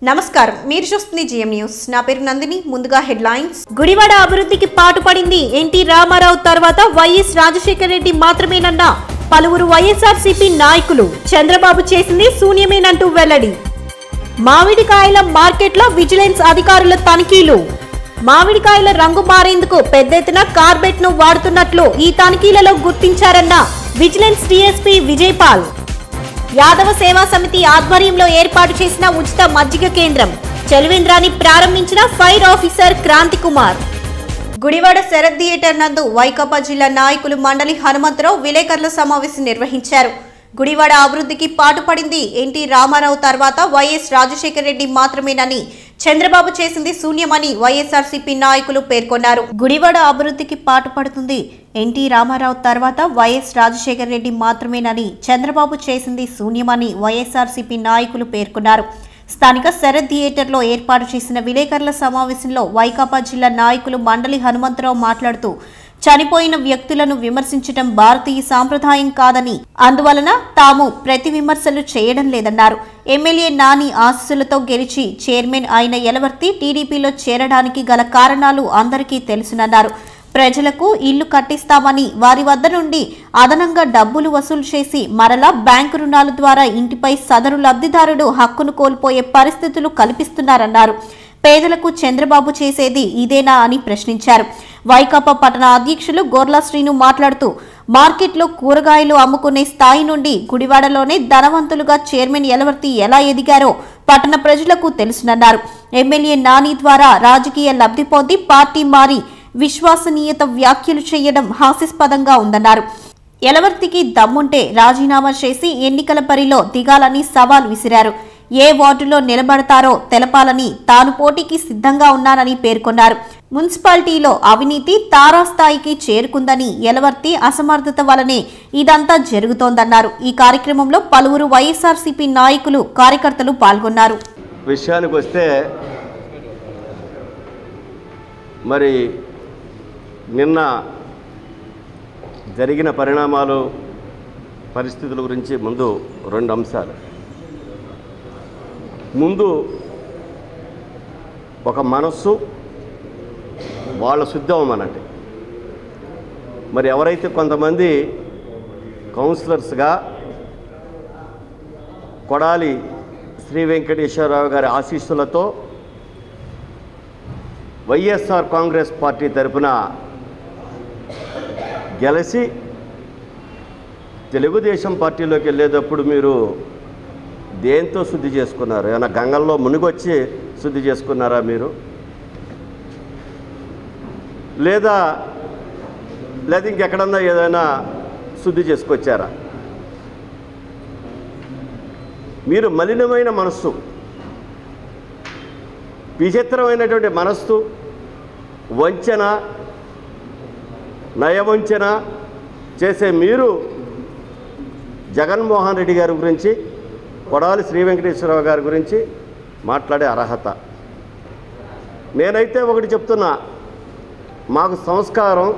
నమస్కారం మీరు చూస్తుంది జిఎం న్యూస్ నా పేరు నందిని ముందుగా హెడ్లైన్స్ గుడివాడ అభివృద్ధికి పాటుపడింది ఎన్టీ రామారావు తర్వాత వైఎస్ రాజశేఖర రెడ్డి మాత్రమేనన్న పలువురు వైఎస్ఆర్సీపీ నాయకులు చంద్రబాబు చేసింది శూన్యమేనంటూ వెల్లడి మామిడికాయల మార్కెట్లో విజిలెన్స్ అధికారుల తనిఖీలు మామిడికాయల రంగు మారేందుకు పెద్ద ఎత్తున కార్బెట్ ను వాడుతున్నట్లు ఈ తనిఖీలలో గుర్తించారన్న విజిలెన్స్ డీఎస్పీ విజయపాల్ యాదవ సేవా సమితి ఆధ్వర్యంలో ఏర్పాటు చేసిన ఉచిత మజ్జిగ కేంద్రం చలివేంద్రాన్ని ప్రారంభించిన fire officer Kranthi Kumar Gudivada Sarath theatre నందు వైకాపా జిల్లా నాయకులు మండలి హనుమంతరావు విలేకరుల సమావేశం నిర్వహించారు. గుడివాడ అభివృద్ధికి పాటుపడింది ఎన్టీ రామారావు తర్వాత వైఎస్ రాజశేఖర రెడ్డి మాత్రమేనని చంద్రబాబు చేసింది శూన్యమని వైఎస్ఆర్సీపీ నాయకులు పేర్కొన్నారు. గుడివాడ అభివృద్ధికి పాటుపడుతుంది ఎన్టీ రామారావు తర్వాత వైఎస్ రాజశేఖర రెడ్డి మాత్రమేనని చంద్రబాబు చేసింది శూన్యమని వైఎస్ఆర్సీపీ నాయకులు పేర్కొన్నారు. స్థానిక శరత్ థియేటర్లో ఏర్పాటు చేసిన విలేకరుల సమావేశంలో వైకాపా జిల్లా నాయకులు మండలి హనుమంతరావు మాట్లాడుతూ చనిపోయిన వ్యక్తులను విమర్శించడం భారతీయ సాంప్రదాయం కాదని అందువలన తాము ప్రతి విమర్శలు చేయడం లేదన్నారు. ఎమ్మెల్యే నాని ఆశీస్సులతో గెలిచి చైర్మన్ అయిన యలవర్తి టీడీపీలో చేరడానికి గల కారణాలు అందరికీ తెలుసునన్నారు. ప్రజలకు ఇల్లు కట్టిస్తామని వారి వద్ద నుండి అదనంగా డబ్బులు వసూలు చేసి మరలా బ్యాంకు రుణాల ద్వారా ఇంటిపై సదరు లబ్ధిదారుడు హక్కును కోల్పోయే పరిస్థితులు కల్పిస్తున్నారన్నారు. పేదలకు చంద్రబాబు చేసేది ఇదేనా అని ప్రశ్నించారు. వైకాపా పట్టణ అధ్యక్షులు గోర్లా శ్రీను మాట్లాడుతూ మార్కెట్లో కూరగాయలు అమ్ముకునే స్థాయి నుండి గుడివాడలోనే ధనవంతులుగా చైర్మన్ యలవర్తి ఎలా ఎదిగారో పట్టణ ప్రజలకు తెలుసునన్నారు. ఎమ్మెల్యే నాని ద్వారా రాజకీయ లబ్ధి పొంది పార్టీ మారి విశ్వసనీయత వ్యాఖ్యలు చేయడం హాస్యాస్పదంగా ఉందన్నారు. యలవర్తికి దమ్ముంటే రాజీనామా చేసి ఎన్నికల బరిలో దిగాలని సవాల్ విసిరారు. ఏ వార్డులో నిలబడతారో తెలపాలని తాను పోటీకి సిద్ధంగా ఉన్నానని పేర్కొన్నారు. మున్సిపాలిటీలో అవినీతి తారాస్థాయికి చేరుకుందని యలవర్తి అసమర్థత వలనే ఇదంతా జరుగుతోందన్నారు. ఈ కార్యక్రమంలో పలువురు వైఎస్ఆర్సీపీ నాయకులు కార్యకర్తలు పాల్గొన్నారు. విషయానికి వస్తే మరి నిన్న జరిగిన పరిస్థితుల గురించి ముందు రెండు అంశాలు. ముందు ఒక మనస్సు వాళ్ళ శుద్ధం అనండి. మరి ఎవరైతే కొంతమంది కౌన్సిలర్స్గా కొడాలి శ్రీ వెంకటేశ్వరరావు గారి ఆశీస్సులతో వైఎస్ఆర్ కాంగ్రెస్ పార్టీ తరఫున గెలిచి తెలుగుదేశం పార్టీలోకి వెళ్ళేటప్పుడు మీరు దేంతో శుద్ధి చేసుకున్నారు? ఏమైనా గంగల్లో మునిగొచ్చి శుద్ధి చేసుకున్నారా మీరు? లేదా ఇంకెక్కడన్నా ఏదైనా శుద్ధి చేసుకొచ్చారా? మీరు మలినమైన మనస్సు, విచిత్రమైనటువంటి మనస్సు, వంచన, నయవంచన చేసే మీరు జగన్మోహన్ రెడ్డి గారి గురించి, కొడాలి శ్రీ వెంకటేశ్వరరావు గారి గురించి మాట్లాడే అర్హత నేనైతే ఒకటి చెప్తున్నా. మాకు సంస్కారం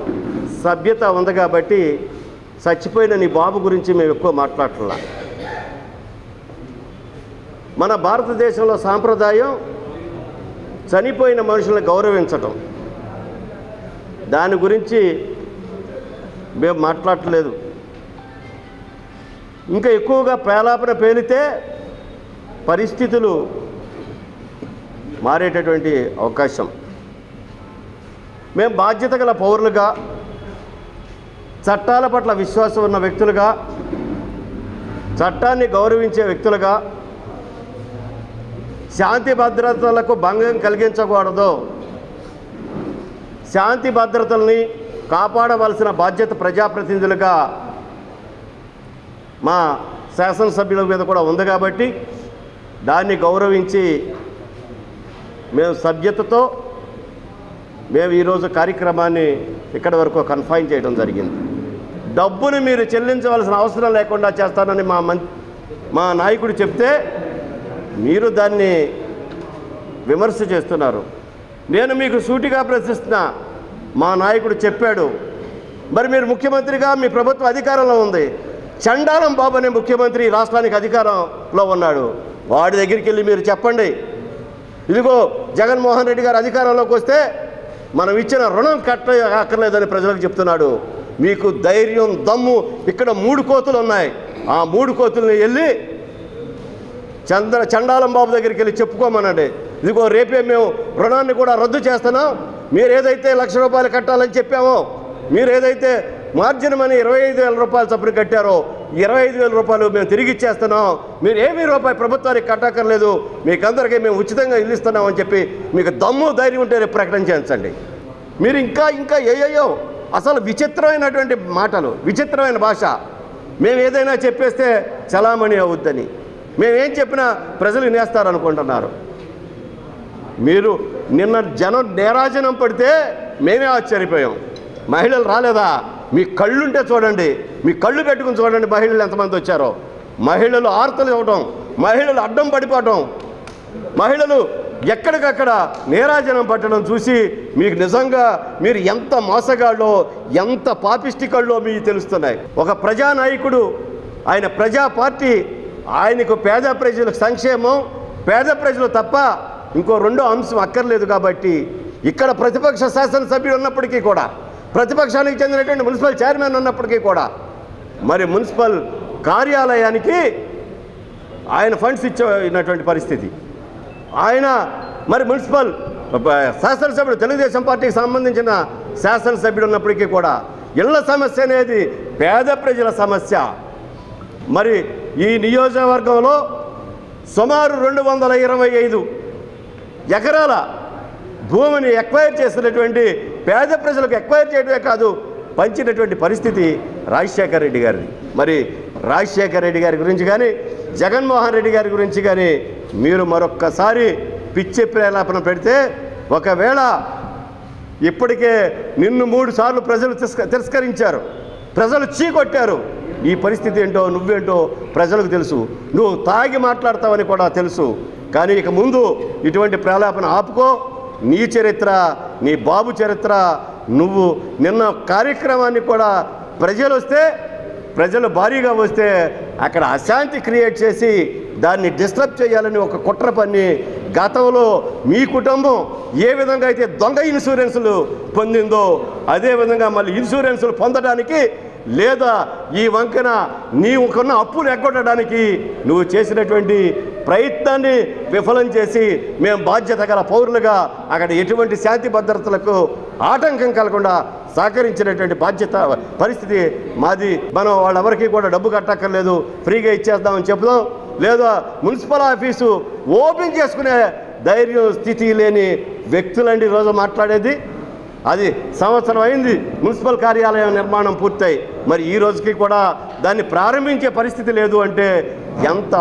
సభ్యత ఉంది కాబట్టి చచ్చిపోయిన నీ బాబు గురించి మేము ఎక్కువ మాట్లాడట్లా. మన భారతదేశంలో సాంప్రదాయం చనిపోయిన మనుషులను గౌరవించటం. దాని గురించి మేము మాట్లాడలేదు. ఇంకా ఎక్కువగా పేలాపన పేలితే పరిస్థితులు మారేటటువంటి అవకాశం. మేము బాధ్యత గల పౌరులుగా, చట్టాల పట్ల విశ్వాసం ఉన్న వ్యక్తులుగా, చట్టాన్ని గౌరవించే వ్యక్తులుగా, శాంతి భద్రతలకు భంగం కలిగించకూడదు, శాంతి భద్రతల్ని కాపాడవలసిన బాధ్యత ప్రజాప్రతినిధులుగా మా శాసనసభ్యుల మీద కూడా ఉంది కాబట్టి దాన్ని గౌరవించి మేము సభ్యతతో మేము ఈరోజు కార్యక్రమాన్ని ఇక్కడి వరకు కన్ఫైన్ చేయడం జరిగింది. డబ్బును మీరు చెల్లించవలసిన అవసరం లేకుండా చేస్తానని మా నాయకుడు చెప్తే మీరు దాన్ని విమర్శ చేస్తున్నారు. నేను మీకు సూటిగా ప్రశ్నిస్తున్నా. మా నాయకుడు చెప్పాడు, మరి మీరు ముఖ్యమంత్రిగా మీ ప్రభుత్వం అధికారంలో ఉంది, చండాలం బాబు అనే ముఖ్యమంత్రి రాష్ట్రానికి అధికారంలో ఉన్నాడు, వాడి దగ్గరికి వెళ్ళి మీరు చెప్పండి ఇదిగో జగన్మోహన్ రెడ్డి గారు అధికారంలోకి వస్తే మనం ఇచ్చిన రుణం అక్కర్లేదని ప్రజలకు చెప్తున్నాడు. మీకు ధైర్యం దమ్ము ఇక్కడ 3 కోతులు ఉన్నాయి. ఆ 3 కోతుల్ని వెళ్ళి చండాలం బాబు దగ్గరికి వెళ్ళి చెప్పుకోమనండి. ఇదిగో రేపే మేము రుణాన్ని కూడా రద్దు చేస్తున్నాం. మీరు ఏదైతే ₹1,00,000 కట్టాలని చెప్పామో, మీరు ఏదైతే మార్జిన్ మనీ 25,000 రూపాయలు చప్పున కట్టారో 25,000 రూపాయలు మేము తిరిగి ఇచ్చేస్తున్నాం. మీరు ఏమీ రూపాయి ప్రభుత్వానికి కట్టక్కర్లేదు, మీకందరికీ మేము ఉచితంగా ఇల్లు ఇస్తున్నామని చెప్పి మీకు దమ్ము ధైర్యం ఉంటే రేపు ప్రకటన చేయించండి. మీరు ఇంకా ఏయో అసలు విచిత్రమైనటువంటి మాటలు, విచిత్రమైన భాష. మేము ఏదైనా చెప్పేస్తే చలామణి అవుద్దని, మేమేం చెప్పినా ప్రజలు వినేస్తారనుకుంటున్నారు. మీరు నిన్న జనం నేరాజనం పడితే మేమే ఆశ్చర్యపోయాం. మహిళలు రాలేదా? మీ కళ్ళుంటే చూడండి, మీ కళ్ళు పెట్టుకుని చూడండి మహిళలు ఎంతమంది వచ్చారో. మహిళలు ఆర్తలు ఇవ్వటం, మహిళలు అడ్డం పడిపోవటం, మహిళలు ఎక్కడికక్కడ నేరాజనం పట్టడం చూసి మీకు నిజంగా మీరు ఎంత మోసగాళ్ళో, ఎంత పాపిష్టికళ్ళో మీకు తెలుస్తున్నాయి. ఒక ప్రజానాయకుడు, ఆయన ప్రజా పార్టీ, ఆయనకు పేద ప్రజల సంక్షేమం, పేద ప్రజలు తప్ప ఇంకో రెండో అంశం అక్కర్లేదు. కాబట్టి ఇక్కడ ప్రతిపక్ష శాసనసభ్యుడు ఉన్నప్పటికీ కూడా, ప్రతిపక్షానికి చెందినటువంటి మున్సిపల్ చైర్మన్ ఉన్నప్పటికీ కూడా, మరి మున్సిపల్ కార్యాలయానికి ఆయన ఫండ్స్ ఇచ్చినటువంటి పరిస్థితి. ఆయన మరి మున్సిపల్ శాసనసభ్యుడు, తెలుగుదేశం పార్టీకి సంబంధించిన శాసనసభ్యుడు ఉన్నప్పటికీ కూడా ఇళ్ల సమస్య అనేది పేద ప్రజల సమస్య. మరి ఈ నియోజకవర్గంలో సుమారు 225 ఎకరాల భూమిని ఎక్వైర్ చేసినటువంటి, పేద ప్రజలకు ఎక్వైర్ చేయడమే కాదు పంచినటువంటి పరిస్థితి రాజశేఖర రెడ్డి గారిది. మరి రాజశేఖర రెడ్డి గారి గురించి కానీ, జగన్మోహన్ రెడ్డి గారి గురించి కానీ మీరు మరొక్కసారి పిచ్చి ప్రేలాపన పెడితే, ఒకవేళ ఇప్పటికే నిన్ను 3 సార్లు ప్రజలు తిరస్కరించారు, ప్రజలు చీకొట్టారు. ఈ పరిస్థితి ఏంటో నువ్వేంటో ప్రజలకు తెలుసు, నువ్వు తాగి మాట్లాడతావని కూడా తెలుసు. కానీ ఇక ముందు ఇటువంటి ప్రేలాపన ఆపుకో. నీ చరిత్ర, నీ బాబు చరిత్ర, నువ్వు నిన్న కార్యక్రమాన్ని కూడా ప్రజలు భారీగా వస్తే అక్కడ అశాంతి క్రియేట్ చేసి దాన్ని డిస్టర్బ్ చేయాలని ఒక కుట్ర పన్ని గతంలో మీ కుటుంబం ఏ విధంగా అయితే దొంగ ఇన్సూరెన్సులు పొందిందో అదేవిధంగా మళ్ళీ ఇన్సూరెన్సులు పొందడానికి, లేదా ఈ వంకన నీవుకున్న అప్పులు ఎగ్గొట్టడానికి నువ్వు చేసినటువంటి ప్రయత్నాన్ని విఫలం చేసి మేము బాధ్యత గల పౌరులుగా అక్కడ ఎటువంటి శాంతి భద్రతలకు ఆటంకం కలగకుండా సహకరించినటువంటి పరిస్థితి మాది. మనం వాళ్ళెవరికి కూడా డబ్బు కట్టక్కర్లేదు, ఫ్రీగా ఇచ్చేద్దామని చెప్దాం. లేదా మున్సిపల్ ఆఫీసు ఓపెన్ చేసుకునే ధైర్యం స్థితి లేని వ్యక్తులండి రోజు మాట్లాడేది. అది సంవత్సరం అయింది మున్సిపల్ కార్యాలయం నిర్మాణం పూర్తయి, మరి ఈ రోజుకి కూడా దాన్ని ప్రారంభించే పరిస్థితి లేదు అంటే ఎంత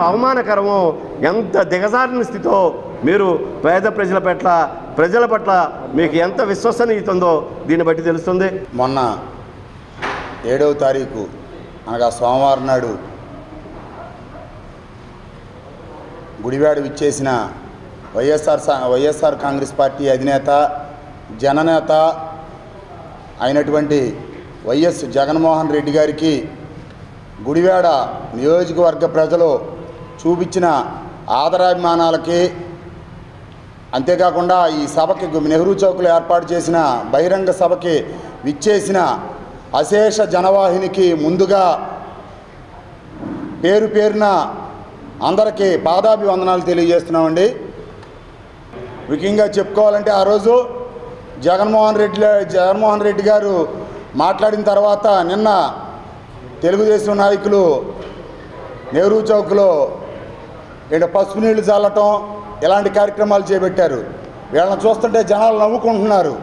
అవమానకరమో, ఎంత దిగజారిన స్థితో మీరు పేద ప్రజల పట్ల మీకు ఎంత విశ్వసనీయత ఉందో దీన్ని బట్టి తెలుస్తుంది. మొన్న 7వ తారీఖు అనగా సోమవారం నాడు గుడివాడ విచ్చేసిన వైఎస్ఆర్ కాంగ్రెస్ పార్టీ అధినేత, జననేత అయినటువంటి వైఎస్ జగన్మోహన్ రెడ్డి గారికి గుడివాడ నియోజకవర్గ ప్రజలు చూపించిన ఆదరాభిమానాలకి, అంతేకాకుండా ఈ సభకి నెహ్రూ చౌక్లో ఏర్పాటు చేసిన బహిరంగ సభకి విచ్చేసిన అశేష జనవాహినికి ముందుగా పేరున అందరికీ పాదాభివందనాలు తెలియజేస్తున్నామండి. ముఖ్యంగా చెప్పుకోవాలంటే ఆ రోజు జగన్మోహన్ రెడ్డి గారు మాట్లాడిన తర్వాత నిన్న తెలుగుదేశం నాయకులు నెహ్రూ చౌక్లో పసుపు నీళ్లు చల్లటం ఇలాంటి కార్యక్రమాలు చేపట్టారు. వీళ్ళని చూస్తుంటే జనాలు నవ్వుకుంటున్నారు.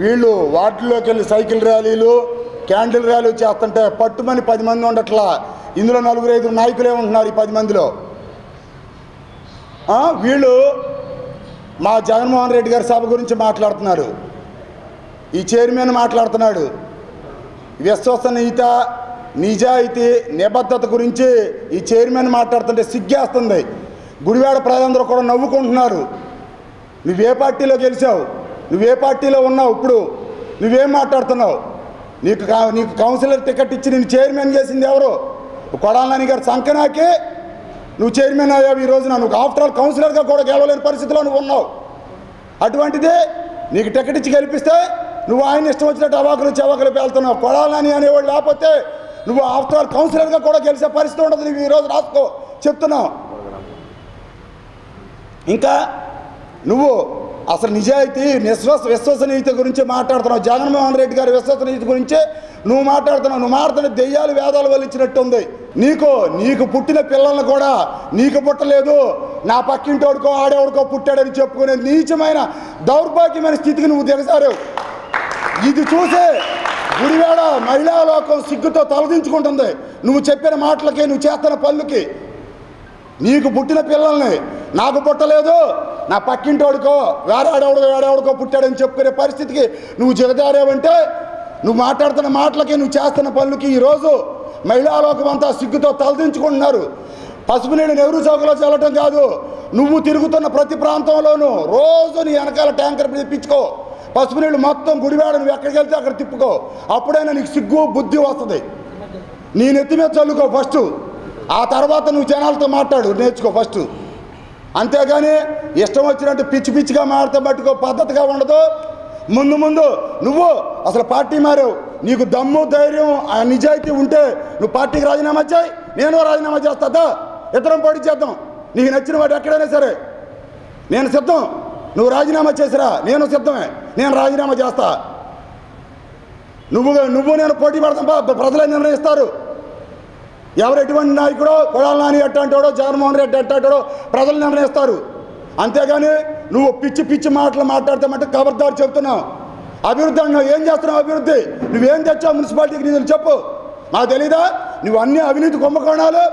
వీళ్ళు వార్డుల్లోకి వెళ్ళి సైకిల్ ర్యాలీలు, క్యాండిల్ ర్యాలీ చేస్తుంటే పట్టుమని 10 మంది ఉండట్లా. ఇందులో 4-5 నాయకులే ఉంటున్నారు. ఈ 10 మందిలో వీళ్ళు మా జగన్మోహన్ రెడ్డి గారి సభ గురించి మాట్లాడుతున్నారు. ఈ చైర్మన్ మాట్లాడుతున్నాడు. విశ్వసనీయత, నిజాయితీ, నిబద్ధత గురించి ఈ చైర్మన్ మాట్లాడుతుంటే సిగ్గేస్తుంది. గుడివాడ ప్రజలందరూ కూడా నవ్వుకుంటున్నారు. నువ్వే పార్టీలో గెలిచావు, నువ్వే పార్టీలో ఉన్నావు, ఇప్పుడు నువ్వేం మాట్లాడుతున్నావు? నీకు కౌన్సిలర్ టికెట్ ఇచ్చి నేను చైర్మన్ చేసింది ఎవరు? కొడాలని గారు సంకనాకి నువ్వు చైర్మన్ అయ్యావు ఈ రోజున. నువ్వు ఆఫ్టర్ ఆల్ కౌన్సిలర్గా కూడా గెలవలేని పరిస్థితిలో నువ్వు ఉన్నావు. అటువంటిది నీకు టికెట్ ఇచ్చి గెలిపిస్తే నువ్వు ఆయన ఇష్టం వచ్చినట్టు అవాకులు చెవాకులు పేలుతున్నావు. కొడాలని అనేవాళ్ళు లేకపోతే నువ్వు ఆఫ్టర్ ఆల్ కౌన్సిలర్గా కూడా గెలిచే పరిస్థితి ఉండదు. నువ్వు ఈరోజు రాసుకో చెప్తున్నావు. ఇంకా నువ్వు అసలు నిజాయితీ విశ్వసనీయత గురించి మాట్లాడుతున్నావు. జగన్మోహన్ రెడ్డి గారి విశ్వసనీయత గురించి నువ్వు మాట్లాడుతున్నావు. నువ్వు మాట్లాడుతున్న దెయ్యాలు వేదాలు వల్లించినట్టు ఉంది. నీకు పుట్టిన పిల్లలను కూడా నీకు పుట్టలేదు, నా పక్కింటోడుకో ఆడేవాడికో పుట్టాడని చెప్పుకునే నీచమైన దౌర్భాగ్యమైన స్థితికి నువ్వు దిగజారావు. ఇది చూసే గుడివాడ మహిళా లోకం సిగ్గుతో తలదించుకుంటుంది. నువ్వు చెప్పిన మాటలకి, నువ్వు చేస్తున్న పనులకి. నీకు పుట్టిన పిల్లల్ని నాకు పుట్టలేదు, నా పక్కింటోడుకో వేరేవాడికో పుట్టాడని చెప్పుకునే పరిస్థితికి నువ్వు దిగజారావంటే నువ్వు మాట్లాడుతున్న మాటలకి, నువ్వు చేస్తున్న పనులకి ఈరోజు మహిళా లోకం అంతా సిగ్గుతో తలదించుకుంటున్నారు. పసుపు నీళ్ళు నెహ్రూ చౌకలో చల్లటం కాదు, నువ్వు తిరుగుతున్న ప్రతి ప్రాంతంలోనూ రోజు నీ వెనకాల ట్యాంకర్ తెప్పించుకో. పసుపు నీళ్ళు మొత్తం గుడివాడ నువ్వు ఎక్కడికి వెళ్తే అక్కడ తిప్పుకో. అప్పుడైనా నీకు సిగ్గు బుద్ధి వస్తుంది. నీ నెత్తి మీద చల్లుకో ఫస్ట్, ఆ తర్వాత నువ్వు జనాలతో మాట్లాడు, నేర్చుకో ఫస్ట్. అంతేగాని ఇష్టం వచ్చినట్టు పిచ్చిగా మాడితే పట్టుకో, పద్ధతిగా ఉండదు. ముందు నువ్వు అసలు పార్టీ మారావు. నీకు దమ్ము ధైర్యం నిజాయితీ ఉంటే నువ్వు పార్టీకి రాజీనామా చేయి, నేను రాజీనామా చేస్తా, ఇద్దరం పోటీ చేద్దాం. నీకు నచ్చిన వాడు ఎక్కడైనా సరే నేను సిద్ధం. నువ్వు రాజీనామా చేసిరా, నేను సిద్ధమే, నేను రాజీనామా చేస్తా. నువ్వు నేను పోటీ పడతాం, ప్రజలే నిర్ణయిస్తారు. ఎవరు ఎటువంటి నాయకుడో, కొడాలి నాని ఎట్టంటాడో, జగన్మోహన్ రెడ్డి ఎట్టంటాడో ప్రజలు నిర్ణయిస్తారు. అంతేగాని నువ్వు పిచ్చి మాటలు మాట్లాడతామంటే ఖబర్దారు చెప్తున్నావు. అభివృద్ధి అన్నావు, ఏం చేస్తున్నావు అభివృద్ధి? నువ్వేం తెచ్చావు మున్సిపాలిటీకి నిధులు చెప్పు, నాకు తెలీదా? నువ్వు అన్ని అవినీతి కుంభకోణాలు,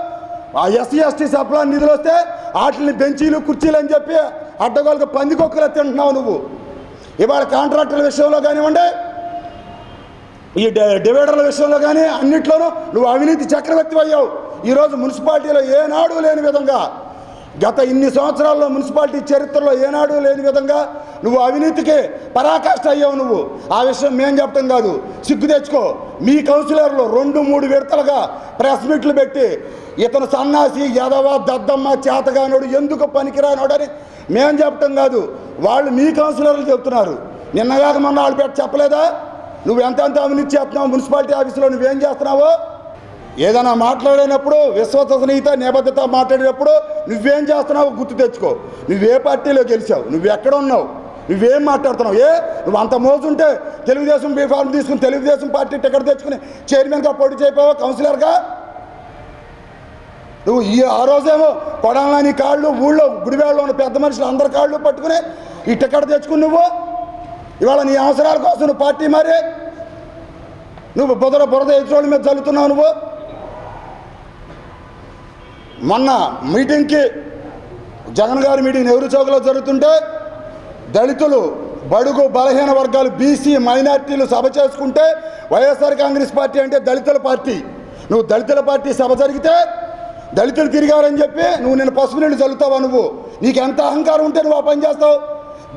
ఆ ఎస్సీ ఎస్టీ సప్లా నిధులు వస్తే వాటిని బెంచీలు కుర్చీలు అని చెప్పి అడ్డగోలుగా పందికొక్కలు తింటున్నావు నువ్వు. ఇవాళ కాంట్రాక్టర్ల విషయంలో కానివ్వండి, ఈ డివైడర్ల విషయంలో కానీ అన్నిట్లోనూ నువ్వు అవినీతి చక్రవర్తి అయ్యావు. ఈరోజు మున్సిపాలిటీలో ఏనాడు లేని విధంగా, గత ఇన్ని సంవత్సరాల్లో మున్సిపాలిటీ చరిత్రలో ఏనాడు లేని విధంగా నువ్వు అవినీతికి పరాకాష్ట అయ్యావు నువ్వు. ఆ విషయం మేం చెప్పడం కాదు, సిగ్గు తెచ్చుకో. మీ కౌన్సిలర్లు 2-3 విడతలుగా ప్రెస్ మీట్లు పెట్టి ఇతను సన్నాసి, యదవ, దద్దమ్మ, చేతగానోడు, ఎందుకు పనికిరానోడని మేం చెప్పడం కాదు, వాళ్ళు మీ కౌన్సిలర్లు చెప్తున్నారు. నిన్నగాక మొన్న వాళ్ళు పెట్టి చెప్పలేదా నువ్వు ఎంత అవినీతి చేస్తున్నావు మున్సిపాలిటీ ఆఫీసులో, నువ్వేం చేస్తున్నావో? ఏదైనా మాట్లాడినప్పుడు విశ్వసనీయత నిబద్ధత మాట్లాడేటప్పుడు నువ్వేం చేస్తున్నావు గుర్తు తెచ్చుకో. నువ్వే పార్టీలో గెలిచావు, నువ్వు ఎక్కడ ఉన్నావు, నువ్వేం మాట్లాడుతున్నావు? నువ్వు అంత మోజుంటే తెలుగుదేశం బీఫార్మ్ తీసుకుని తెలుగుదేశం పార్టీ టికెట్ తెచ్చుకుని చైర్మన్గా పోటీ చేయకపోయావు, కౌన్సిలర్గా. నువ్వు ఆ రోజేమో కొడాలని కాళ్ళు, ఊళ్ళో గుడివాడలో ఉన్న పెద్ద మనుషులు అందరి కాళ్ళు పట్టుకుని ఈ టికెట్ తెచ్చుకుని నువ్వు ఇవాళ నీ అవసరాల కోసం నువ్వు పార్టీ మారి నువ్వు బురద ఎదురోళ్ళ మీద చల్లుతున్నావు. నువ్వు మొన్న మీటింగ్కి జగన్ గారి మీటింగ్ నెహ్రూ చౌక్లో జరుగుతుంటే దళితులు, బడుగు బలహీన వర్గాలు, బీసీ మైనార్టీలు సభ చేసుకుంటే వైఎస్ఆర్ కాంగ్రెస్ పార్టీ అంటే దళితుల పార్టీ. నువ్వు దళితుల పార్టీ సభ జరిగితే దళితులు తిరిగారని చెప్పి నువ్వు నేను పసుపు నీళ్ళు చల్లుతావా? నీకు ఎంత అహంకారం ఉంటే నువ్వు ఆ పని చేస్తావు?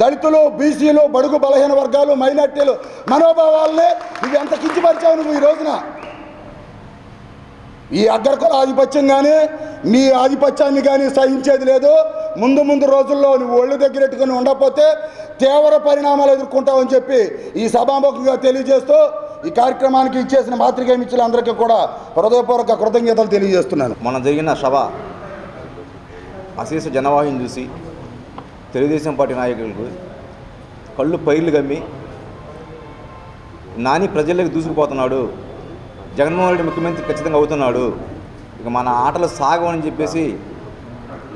దళితులు, బీసీలు, బడుగు బలహీన వర్గాలు, మైనార్టీలు మనోభావాలనే నువ్వు ఎంత కించపరిచావు నువ్వు ఈ రోజున. ఈ అగ్రకుల ఆధిపత్యం కానీ మీ ఆధిపత్యాన్ని కానీ సహించేది లేదు. ముందు రోజుల్లో నువ్వు ఒళ్ళు దగ్గరెట్టుకుని ఉండకపోతే తీవ్ర పరిణామాలు ఎదుర్కొంటావని చెప్పి ఈ సభాముఖంగా తెలియజేస్తూ ఈ కార్యక్రమానికి ఇచ్చేసిన మాతృకా మిత్రులందరికీ కూడా హృదయపూర్వక కృతజ్ఞతలు తెలియజేస్తున్నాను. మొన్న జరిగిన సభ అశేష జనవాహిని చూసి తెలుగుదేశం పార్టీ నాయకులకు కళ్ళు పైర్లు గమ్మి నాని ప్రజల్లోకి దూసుకుపోతున్నాడు, జగన్మోహన్ రెడ్డి ముఖ్యమంత్రి ఖచ్చితంగా అవుతున్నాడు, ఇక మన ఆటలు సాగవని చెప్పేసి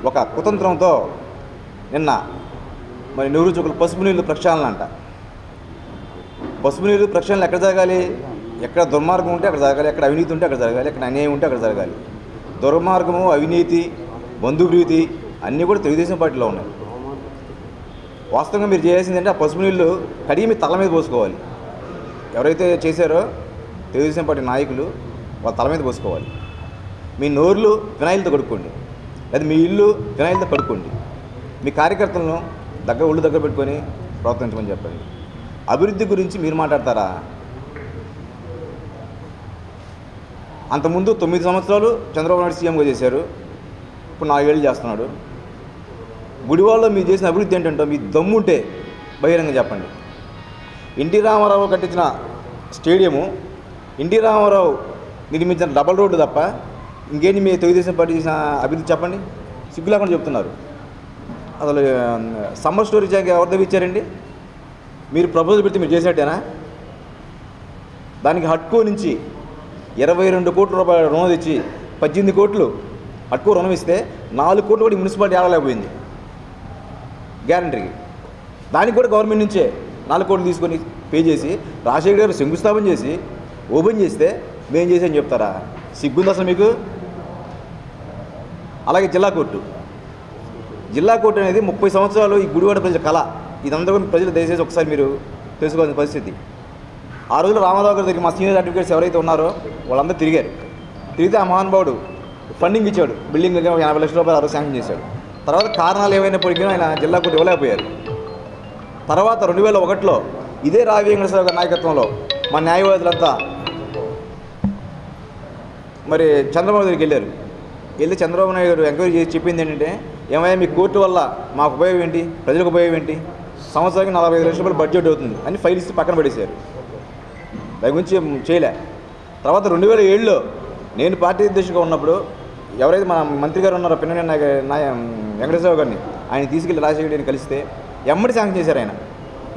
ఒక కుతంత్రంతో నిన్న మరి నెహ్రూ చౌక్లో పసుపు నీళ్ళు ప్రక్షాళన అంట. పసుపు నీళ్ళు ప్రక్షాళన ఎక్కడ జరగాలి? ఎక్కడ దుర్మార్గం ఉంటే అక్కడ జరగాలి, ఎక్కడ అవినీతి ఉంటే అక్కడ జరగాలి, ఎక్కడ అన్యాయం ఉంటే అక్కడ జరగాలి. దుర్మార్గము, అవినీతి, బంధుప్రీతి అన్నీ కూడా తెలుగుదేశం పార్టీలో ఉన్నాయి. వాస్తవంగా మీరు చేయాల్సింది అంటే ఆ పసుపు నీళ్ళు కడిగి మీ తల మీద పోసుకోవాలి. ఎవరైతే చేశారో తెలుగుదేశం పార్టీ నాయకులు వాళ్ళ తల మీద పోసుకోవాలి. మీ నోర్లు వినాయిలతో కడుక్కోండి, లేదా మీ ఇల్లు వినాయిలతో కడుక్కోండి. మీ కార్యకర్తలను ఒళ్ళు దగ్గర పెట్టుకొని ప్రవర్తించమని చెప్పండి. అభివృద్ధి గురించి మీరు మాట్లాడతారా? అంతకుముందు 9 సంవత్సరాలు చంద్రబాబు నాయుడు సీఎంగా చేశారు. ఇప్పుడు 4 ఏళ్ళు చేస్తున్నాడు. గుడివాడలో మీరు చేసిన అభివృద్ధి ఏంటంటే మీ దమ్ముంటే బహిరంగంగా చెప్పండి. ఎన్టీ రామారావు కట్టించిన స్టేడియము, ఎన్టీ రామారావు నిర్మించిన డబల్ రోడ్డు తప్ప ఇంకేంటి మీ తెలుగుదేశం పార్టీ చేసిన అభివృద్ధి చెప్పండి. సిగ్గు లేకుండా చెప్తున్నారు. అసలు సమ్మర్ స్టోరేజ్ ట్యాంక్ ఎవరి దగ్గర ఇచ్చారండి? మీరు ప్రపోజల్ పెడితే మీరు చేసినట్టేనా? దానికి హట్కో నుంచి 22 కోట్ల రూపాయల రుణం తెచ్చి 18 కోట్లు హట్కో రుణం ఇస్తే 4 కోట్లు కూడా మున్సిపాలిటీ ఆడలేకపోయింది గ్యారంటీకి. దానికి కూడా గవర్నమెంట్ నుంచే 4 కోట్లు తీసుకొని పే చేసి రాజశేఖర్ గారు శంకుస్థాపన చేసి ఓపెన్ చేస్తే మేము చేసామని చెప్తారా? సిగ్గుంది అసలు మీకు? అలాగే జిల్లా కోర్టు అనేది 30 సంవత్సరాలు ఈ గుడివాడ ప్రజల కళ. ఇదంతా కూడా ప్రజలు దయచేసి ఒకసారి మీరు తెలుసుకోవాల్సిన పరిస్థితి. ఆ రోజుల్లో రామారావు గారి దగ్గర మా సీనియర్ అడ్వకేట్స్ ఎవరైతే ఉన్నారో వాళ్ళందరూ తిరిగితే ఆ మహానుభావుడు ఫండింగ్ ఇచ్చాడు. బిల్డింగ్ 80 లక్షల రూపాయలు ఆ రోజు శాంక్షన్ చేశాడు. తర్వాత కారణాలు ఏమైనప్పటికీ ఆయన జిల్లా కోర్టు ఇవ్వలేకపోయారు. తర్వాత 2001లో ఇదే రావి వెంకటేశ్వర గారి నాయకత్వంలో మా న్యాయవాదులంతా మరి చంద్రబాబు దగ్గరికి వెళ్ళి చంద్రబాబు నాయుడు గారు ఎంక్వైరీ చేసి చెప్పింది ఏంటంటే, ఏమైనా మీ కోర్టు వల్ల మాకు ఉపయోగం ఏంటి, ప్రజలకు ఉపయోగం ఏంటి, సంవత్సరానికి 45 లక్షల రూపాయలు బడ్జెట్ అవుతుంది అని ఫైల్ ఇస్తే పక్కన పడేశారు. దాని గురించి చేయలే. తర్వాత 2007లో నేను పార్టీ అధ్యక్షుడిగా ఉన్నప్పుడు ఎవరైతే మన మంత్రి గారు ఉన్నారో పిన్నెల్లి వెంకటేశ్వర గారిని ఆయన తీసుకెళ్లి రాజశేఖర్ గారిని కలిస్తే ఎమ్మడి శాంక్షన్ చేశారు. ఆయన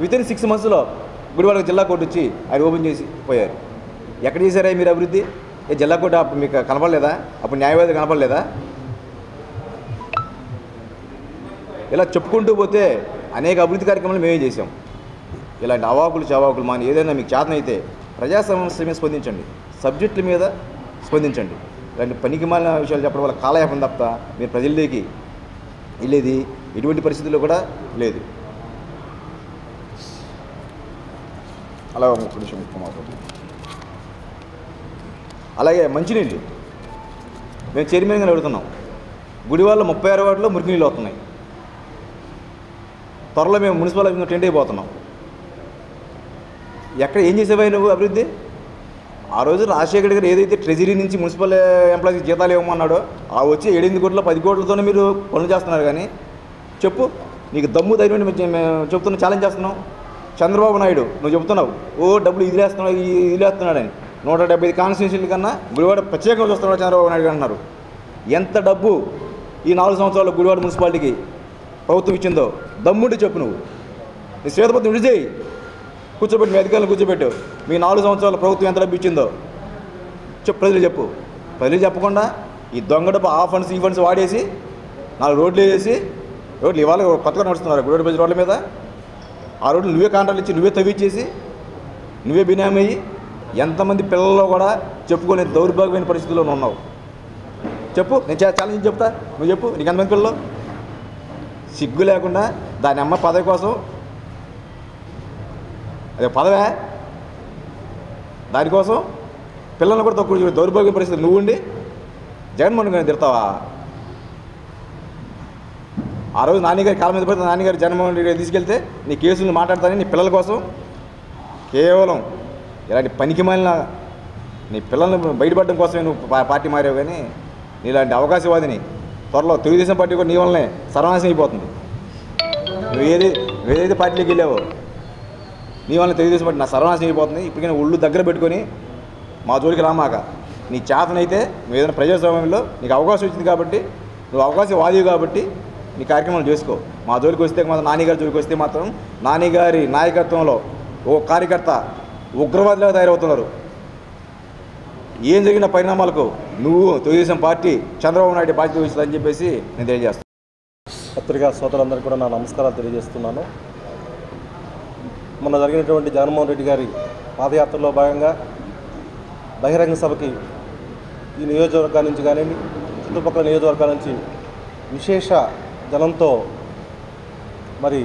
వితిన్ 6 monthsలో గుడివాడ జిల్లా కోర్టు వచ్చి ఆయన ఓపెన్ చేసి పోయారు. ఎక్కడ చేశారా మీరు అభివృద్ధి? జిల్లా కోర్టు అప్పుడు మీకు కనపడలేదా? అప్పుడు న్యాయవాది కనపడలేదా? ఇలా చెప్పుకుంటూ పోతే అనేక అభివృద్ధి కార్యక్రమాలు మేమే చేసాం. ఇలాంటి చవాకులు మాని ఏదైనా మీకు చేతనైతే ప్రజా సమస్య మీద స్పందించండి, సబ్జెక్టుల మీద స్పందించండి. ఇలాంటి పనికిమాలిన విషయాలు చెప్పడం వల్ల కాలయాపన తప్ప మీరు ప్రజల్లోకి వెళ్ళేది ఎటువంటి పరిస్థితుల్లో కూడా లేదు. అలా ఒక నిమిషం మాట్లాడుతుంది. అలాగే మంచినీళ్ళు మేము చైర్మన్గా అడుగుతున్నాం. గుడివాడలో 36 వార్డులో మురికి నీళ్ళు వస్తున్నాయి. త్వరలో మేము మున్సిపల్ ఆఫీస్లో టెంట్ అయిపోతున్నాం. ఎక్కడ ఏం చేసేవా నువ్వు అభివృద్ధి? ఆ రోజు రాజశేఖర్ గారు ఏదైతే ట్రెజరీ నుంచి మున్సిపల్ ఎంప్లాయీస్కి జీతాలు ఇవ్వమన్నాడో ఆ వచ్చి 7-8 కోట్ల 10 కోట్లతోనే మీరు పనులు చేస్తున్నారు. కానీ చెప్పు, నీకు దమ్ము ధైర్యం చెప్తున్నా, ఛాలెంజ్ చేస్తున్నావు. చంద్రబాబు నాయుడు నువ్వు చెప్తున్నావు డబ్బులు ఇదిలేస్తున్నాడని. 175 కాన్స్టిట్యూన్సీల కన్నా గుడివాడ ప్రత్యేకంగా చూస్తున్నాడు చంద్రబాబు నాయుడు గారు అన్నారు. ఎంత డబ్బు ఈ 4 సంవత్సరాలు గుడివాడ మున్సిపాలిటీకి ప్రభుత్వం ఇచ్చిందో దమ్ముంటే చెప్పు. నువ్వు నీ శ్వేతపత్రం విడిచేయి, కూర్చోబెట్టు, మీ అధికారులను కూర్చోబెట్టు. మీ 4 సంవత్సరాల ప్రభుత్వం ఎంత డబ్బు ఇచ్చిందో చెప్పు, ప్రజలు చెప్పు. ప్రజలు చెప్పకుండా ఈ దొంగ డబ్బు ఆ ఫండ్స్ ఈ ఫండ్స్ వాడేసి 4 రోడ్లు వేసి, రోడ్లు ఇవాళ కొత్తగా నడుస్తున్నారు గుడివాడ ప్రజల రోడ్ల మీద. ఆ రోడ్లు నువ్వే కాంట్రాక్ట్లు ఇచ్చి నువ్వే తవ్విచ్చేసి నువ్వే బినామీ అయ్యి ఎంతమంది పిల్లల్లో కూడా చెప్పుకునే దౌర్భాగ్యమైన పరిస్థితుల్లో ఉన్నావు. చెప్పు, నేను ఛాలెంజ్ చెప్తా, నువ్వు చెప్పు. నీకు ఎంతమంది పిల్లలు? సిగ్గు లేకుండా దాని అమ్మ పదవి కోసం, అదే పదవే, దానికోసం పిల్లల్ని కూడా తక్కువ దౌర్భాగ్య పరిస్థితి నువ్వు ఉండి జగన్మోహన్ గారిని తిడతావా? ఆ రోజు నాన్నగారి కాళ్ళ మీద పడితే నాన్నగారు జగన్మోహన్ రెడ్డి తీసుకెళ్తే నీ కేసులను మాట్లాడతానని నీ పిల్లల కోసం కేవలం ఇలాంటి పనికిమాలిన నీ పిల్లల్ని బయటపడడం కోసమే నువ్వు పార్టీ మారావు. కానీ నీలాంటి అవకాశవాదిని త్వరలో తెలుగుదేశం పార్టీ కూడా నీ వల్లనే సర్వనాశనం అయిపోతుంది. నువ్వు ఏదైతే పార్టీలోకి వెళ్ళావో నీ వల్ల తెలుగుదేశం పార్టీ నా సర్వనాశనం అయిపోతుంది. ఇప్పటికైనా ఒళ్ళు దగ్గర పెట్టుకొని మా జోలికి రామాక. నీ చేతనైతే నువ్వు ఏదైనా ప్రజాస్వామ్యంలో నీకు అవకాశం వచ్చింది కాబట్టి, నువ్వు అవకాశవాదివి కాబట్టి నీ కార్యక్రమాలు చేసుకో. మా జోలికి వస్తే మాత్రం, నానిగారి జోలికి వస్తే మాత్రం నానిగారి నాయకత్వంలో ఓ కార్యకర్త ఉగ్రవాదిగా తయారవుతున్నారు. ఏం జరిగిన పరిణామాలకు నువ్వు తెలుగుదేశం పార్టీ చంద్రబాబు నాయుడు బాధ్యత వహిస్తుందని చెప్పేసి నేను తెలియజేస్తాను. పత్రికా సోదరులందరికీ కూడా నా నమస్కారాలు తెలియజేస్తున్నాను. మొన్న జరిగినటువంటి జగన్మోహన్ రెడ్డి గారి పాదయాత్రలో భాగంగా బహిరంగ సభకి ఈ నియోజకవర్గాల నుంచి కానివ్వండి, చుట్టుపక్కల నియోజకవర్గాల నుంచి విశేష జనంతో మరి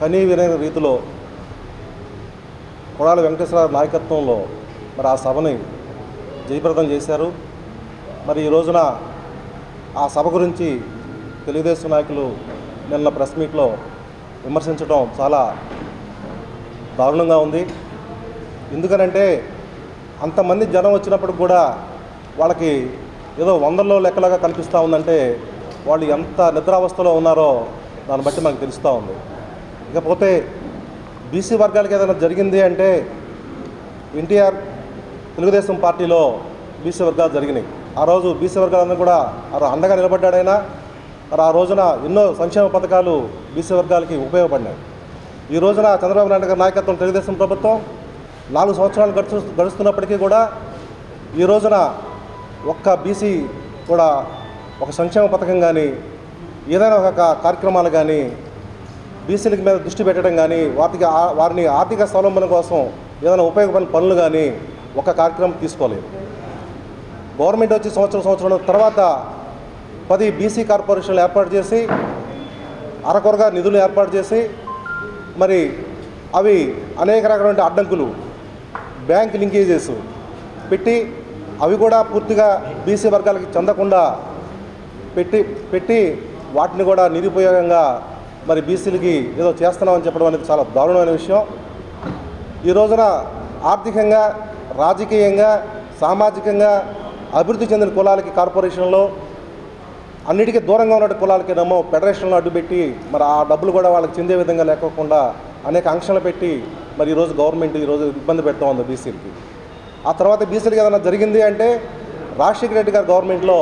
కనీవినైన రీతిలో కొడాలి వెంకటేశ్వర నాయకత్వంలో మరి ఆ సభని జయప్రదం చేశారు. మరి ఈ రోజున ఆ సభ గురించి తెలుగుదేశం నాయకులు నిన్న ప్రెస్ మీట్లో విమర్శించడం చాలా దారుణంగా ఉంది. ఎందుకనంటే అంతమంది జనం వచ్చినప్పుడు కూడా వాళ్ళకి ఏదో 100లో లెక్కలాగా కనిపిస్తూ ఉందంటే వాళ్ళు ఎంత నిద్రావస్థలో ఉన్నారో దాన్ని బట్టి మనకు తెలుస్తూ ఉంది. ఇకపోతే బీసీ వర్గాలకి ఏదైనా జరిగింది అంటే ఎన్టీఆర్ తెలుగుదేశం పార్టీలో బీసీ వర్గాలు జరిగినాయి. ఆ రోజు బీసీ వర్గాలందరూ కూడా అండగా నిలబడ్డాడైనా మరి ఆ రోజున ఎన్నో సంక్షేమ పథకాలు బీసీ వర్గాలకి ఉపయోగపడినాయి. ఈ రోజున చంద్రబాబు నాయుడు గారి నాయకత్వం తెలుగుదేశం ప్రభుత్వం 4 సంవత్సరాలు గడుస్తున్నప్పటికీ కూడా ఈ రోజున ఒక్క బీసీ కూడా ఒక సంక్షేమ పథకం కానీ ఏదైనా ఒక కార్యక్రమాలు కానీ బీసీల మీద దృష్టి పెట్టడం కానీ వారిని ఆర్థిక స్వావలంబన కోసం ఏదైనా ఉపయోగపడిన పనులు కానీ ఒక కార్యక్రమం తీసుకోలేదు. గవర్నమెంట్ వచ్చి సంవత్సరం తర్వాత 10 బీసీ కార్పొరేషన్లు ఏర్పాటు చేసి అరకొరగా నిధులు ఏర్పాటు చేసి మరి అవి అనేక రకమైన అడ్డంకులు బ్యాంక్ లింకేజెస్ పెట్టి అవి కూడా పూర్తిగా బీసీ వర్గాలకి చెందకుండా పెట్టి వాటిని కూడా నిరుపయోగంగా మరి బీసీలకి ఏదో చేస్తున్నామని చెప్పడం అనేది చాలా దారుణమైన విషయం. ఈ రోజున ఆర్థికంగా రాజకీయంగా సామాజికంగా అభివృద్ధి చెందిన కులాలకి కార్పొరేషన్లో అన్నిటికీ దూరంగా ఉన్న కులాలకేమో ఫెడరేషన్లో అడ్డుపెట్టి మరి ఆ డబ్బులు కూడా వాళ్ళకి చెందే విధంగా లేకోకుండా అనేక ఆంక్షలు పెట్టి మరి ఈరోజు గవర్నమెంట్ ఈరోజు ఇబ్బంది పెడుతూ ఉంది బీసీలకి. ఆ తర్వాత బీసీలకి ఏదైనా జరిగింది అంటే రాజశేఖర రెడ్డి గారి గవర్నమెంట్లో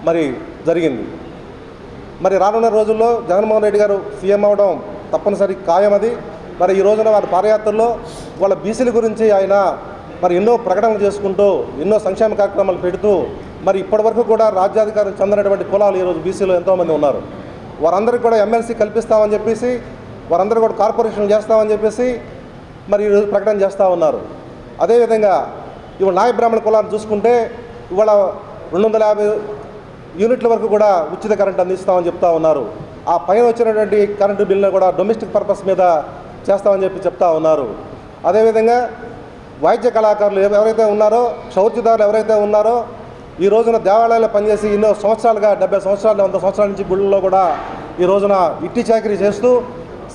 మరి జరిగింది. మరి రానున్న రోజుల్లో జగన్మోహన్ రెడ్డి గారు సీఎం అవడం తప్పనిసరి ఖాయం. అది మరి ఈ రోజున వారి పాదయాత్రలో వాళ్ళ బీసీల గురించి ఆయన మరి ఎన్నో ప్రకటనలు చేసుకుంటూ ఎన్నో సంక్షేమ కార్యక్రమాలు పెడుతూ మరి ఇప్పటివరకు కూడా రాజ్యాధికారం చెందినటువంటి కులాలు ఈరోజు బీసీలో ఎంతోమంది ఉన్నారు. వారందరికీ కూడా ఎమ్మెల్సీ కల్పిస్తామని చెప్పేసి వారందరూ కూడా కార్పొరేషన్ చేస్తామని చెప్పేసి మరి ఈరోజు ప్రకటన చేస్తూ ఉన్నారు. అదేవిధంగా ఇవాళ నాయ బ్రాహ్మణ కులాన్ని చూసుకుంటే ఇవాళ 250 యూనిట్ల వరకు కూడా ఉచిత కరెంట్ అందిస్తామని చెప్తా ఉన్నారు. ఆ పైన వచ్చినటువంటి కరెంటు బిల్లును కూడా డొమెస్టిక్ పర్పస్ మీద చేస్తామని చెప్తా ఉన్నారు. అదేవిధంగా వైద్య కళాకారులు ఎవరైతే ఉన్నారో క్షౌరికదారులు ఎవరైతే ఉన్నారో ఈ రోజున దేవాలయాల్లో పనిచేసి ఎన్నో సంవత్సరాలుగా 70 సంవత్సరాలు 100 సంవత్సరాల నుంచి గుళ్ళల్లో కూడా ఈ రోజున ఇట్టి చాకరీ చేస్తూ